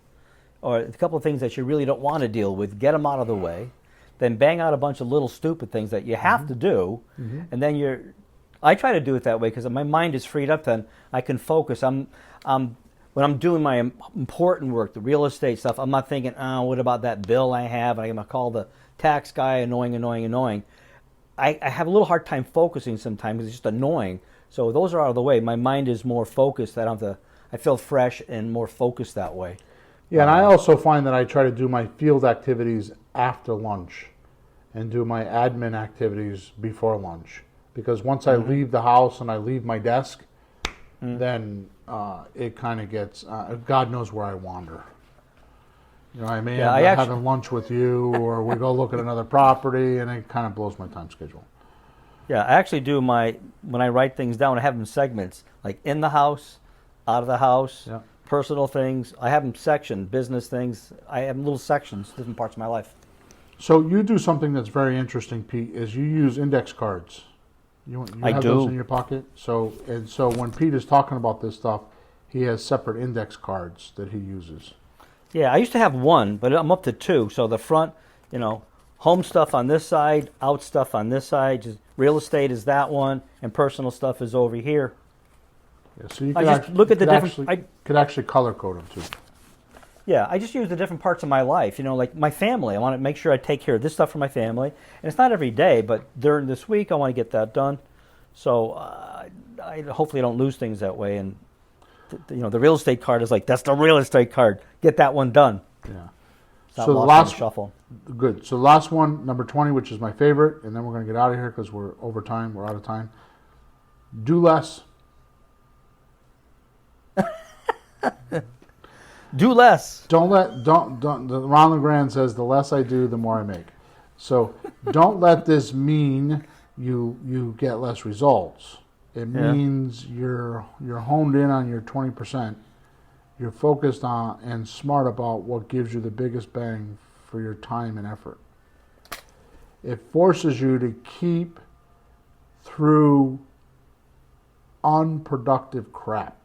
or a couple of things that you really don't want to deal with, get them out of the way, then bang out a bunch of little stupid things that you have to do, and then I try to do it that way because my mind is freed up. Then I can focus. When I'm doing my important work, the real estate stuff, I'm not thinking, oh, what about that bill I have? I'm going to call the tax guy, annoying. I have a little hard time focusing sometimes because it's just annoying. So those are out of the way. My mind is more focused. I feel fresh and more focused that way. Yeah, and I also find that I try to do my field activities after lunch and do my admin activities before lunch. Because once I leave the house and I leave my desk, then it kind of gets, God knows where I wander. You know what I mean? Yeah, I'm having lunch with you, or we go look at another property, and it kind of blows my time schedule. Yeah, I actually do when I write things down, I have them segments, like in the house, out of the house, personal things. I have them sectioned, business things. I have little sections, different parts of my life. So you do something that's very interesting, Pete, is you use index cards. You have those in your pocket? So when Pete is talking about this stuff, he has separate index cards that he uses. Yeah, I used to have one, but I'm up to two. So the front, home stuff on this side, out stuff on this side. Just real estate is that one, and personal stuff is over here. Yeah, so you I just look at the different. Could actually color code them too. Yeah, I just use the different parts of my life. Like my family. I want to make sure I take care of this stuff for my family, and it's not every day, but during this week I want to get that done. So I hopefully don't lose things that way. And the real estate card is like, that's the real estate card. Get that one done. Yeah. So the last shuffle. Good. So the last one, number 20, which is my favorite, and then we're going to get out of here because we're over time. We're out of time. Do less. Do less. Don't. Ron LeGrand says the less I do, the more I make. So don't let this mean you get less results. It means you're honed in on your 20%. You're focused on and smart about what gives you the biggest bang for your time and effort. It forces you to keep through unproductive crap.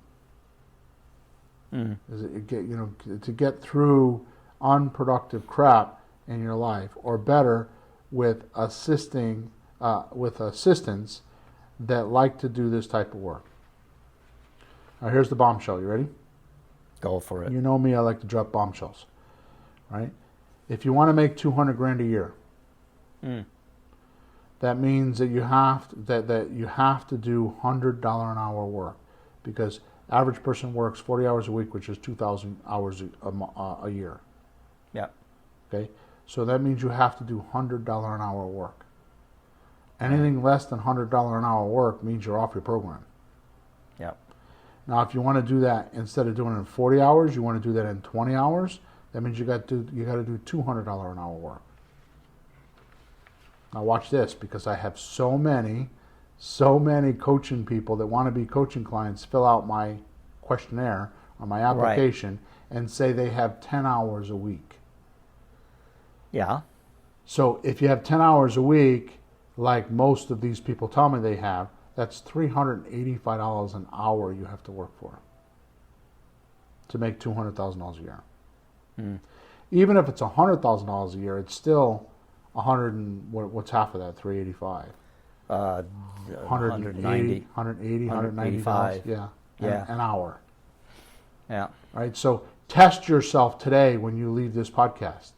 To get through unproductive crap in your life, or better, with assistants that like to do this type of work. Now here's the bombshell. You ready? Go for it. You know me, I like to drop bombshells, right? If you want to make $200,000 a year, that means that you have to do $100 an hour work, because average person works 40 hours a week, which is 2,000 hours a year. Yeah. Okay, so that means you have to do $100 an hour work. Anything less than $100 an hour work means you're off your program. Yeah. Now, if you want to do that instead of doing it in 40 hours, you want to do that in 20 hours. That means you got to do $200 an hour work. Now, watch this, because I have so many coaching people that want to be coaching clients fill out my questionnaire on my application and say they have 10 hours a week. Yeah. So if you have 10 hours a week, like most of these people tell me they have, that's $385 an hour you have to work for to make $200,000 a year. Even if it's $100,000 a year, it's still what's half of that? 385. 190. 195. Yeah. An hour. Yeah. Right. So test yourself today when you leave this podcast.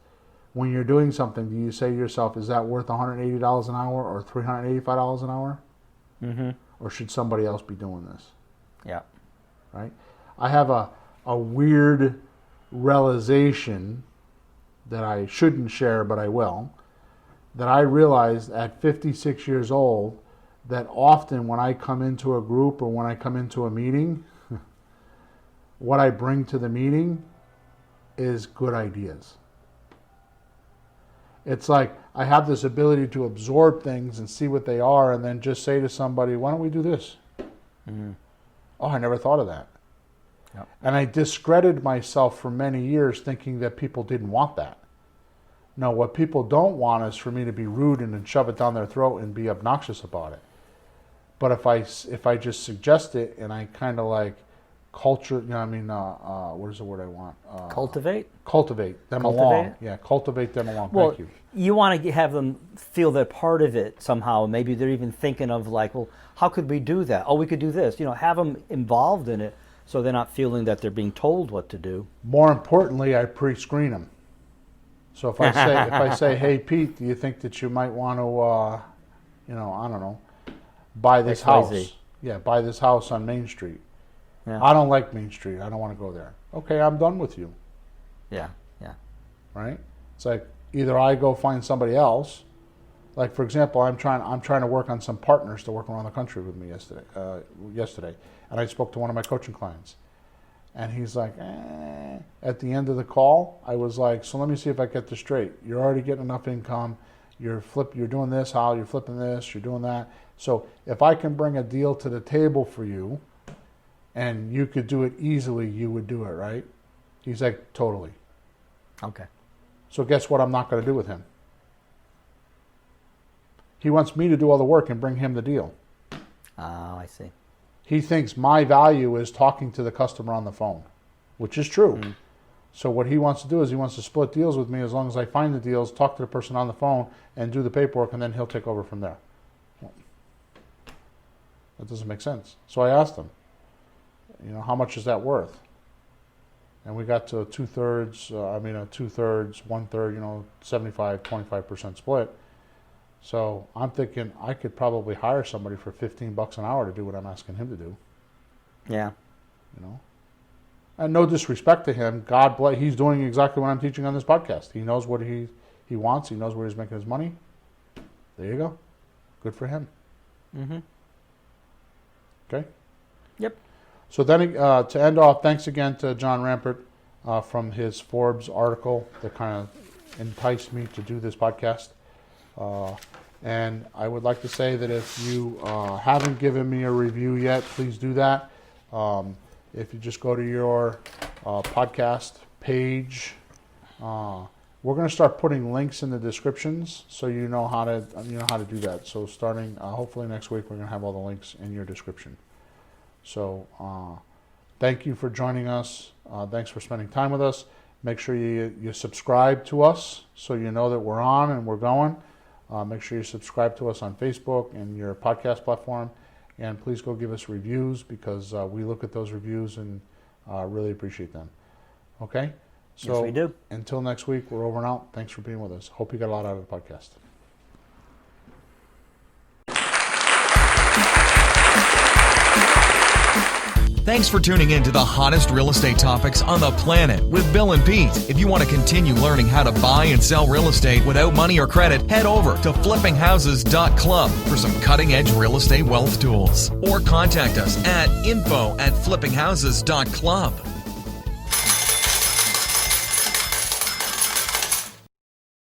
When you're doing something, do you say to yourself, is that worth $180 an hour or $385 an hour? Mm-hmm. Or should somebody else be doing this? Yeah. Right? I have a weird realization that I shouldn't share, but I will, that I realized at 56 years old that often when I come into a group or when I come into a meeting, what I bring to the meeting is good ideas. It's like I have this ability to absorb things and see what they are and then just say to somebody, why don't we do this? Mm-hmm. Oh, I never thought of that. Yep. And I discredited myself for many years thinking that people didn't want that. No, what people don't want is for me to be rude and then shove it down their throat and be obnoxious about it. But if I just suggest it and I kind of like culture, what is the word I want? Cultivate them Cultivate along. it? Yeah, cultivate them along. Well, Thank you. you want to have them feel they're part of it somehow. Maybe they're even thinking of like, well, how could we do that? Oh, we could do this. Have them involved in it so they're not feeling that they're being told what to do. More importantly, I pre-screen them. So if I say, hey Pete, do you think that you might want to, I don't know, buy this XYZ. house? Yeah, buy this house on Main Street. Yeah. I don't like Main Street. I don't want to go there. Okay, I'm done with you. Yeah. Right? It's like either I go find somebody else. Like for example, I'm trying to work on some partners to work around the country with me yesterday, and I spoke to one of my coaching clients, and he's like, At the end of the call, I was like, so let me see if I get this straight. You're already getting enough income. You're doing this, Hal. You're flipping this. You're doing that. So if I can bring a deal to the table for you, and you could do it easily, you would do it, right? He's like, totally. Okay. So guess what I'm not going to do with him? He wants me to do all the work and bring him the deal. Oh, I see. He thinks my value is talking to the customer on the phone, which is true. Mm. So what he wants to do is he wants to split deals with me as long as I find the deals, talk to the person on the phone, and do the paperwork, and then he'll take over from there. Well, that doesn't make sense. So I asked him, how much is that worth? And we got to a two-thirds, 1/3, 75, 25% split. So I'm thinking I could probably hire somebody for $15 an hour to do what I'm asking him to do. Yeah. And no disrespect to him, God bless, he's doing exactly what I'm teaching on this podcast. He knows what he wants. He knows where he's making his money. There you go. Good for him. Mm-hmm. Okay? Yep. So then to end off, thanks again to John Rampart from his Forbes article that kind of enticed me to do this podcast. And I would like to say that if you haven't given me a review yet, please do that. If you just go to your podcast page, we're going to start putting links in the descriptions so you know how to do that. So starting hopefully next week, we're going to have all the links in your description. So thank you for joining us. Thanks for spending time with us. Make sure you subscribe to us so you know that we're on and we're going. Make sure you subscribe to us on Facebook and your podcast platform. And please go give us reviews because we look at those reviews and really appreciate them. Okay? So yes, we do. Until next week, we're over and out. Thanks for being with us. Hope you got a lot out of the podcast. Thanks for tuning in to the hottest real estate topics on the planet with Bill and Pete. If you want to continue learning how to buy and sell real estate without money or credit, head over to flippinghouses.club for some cutting-edge real estate wealth tools. Or contact us at info@flippinghouses.club.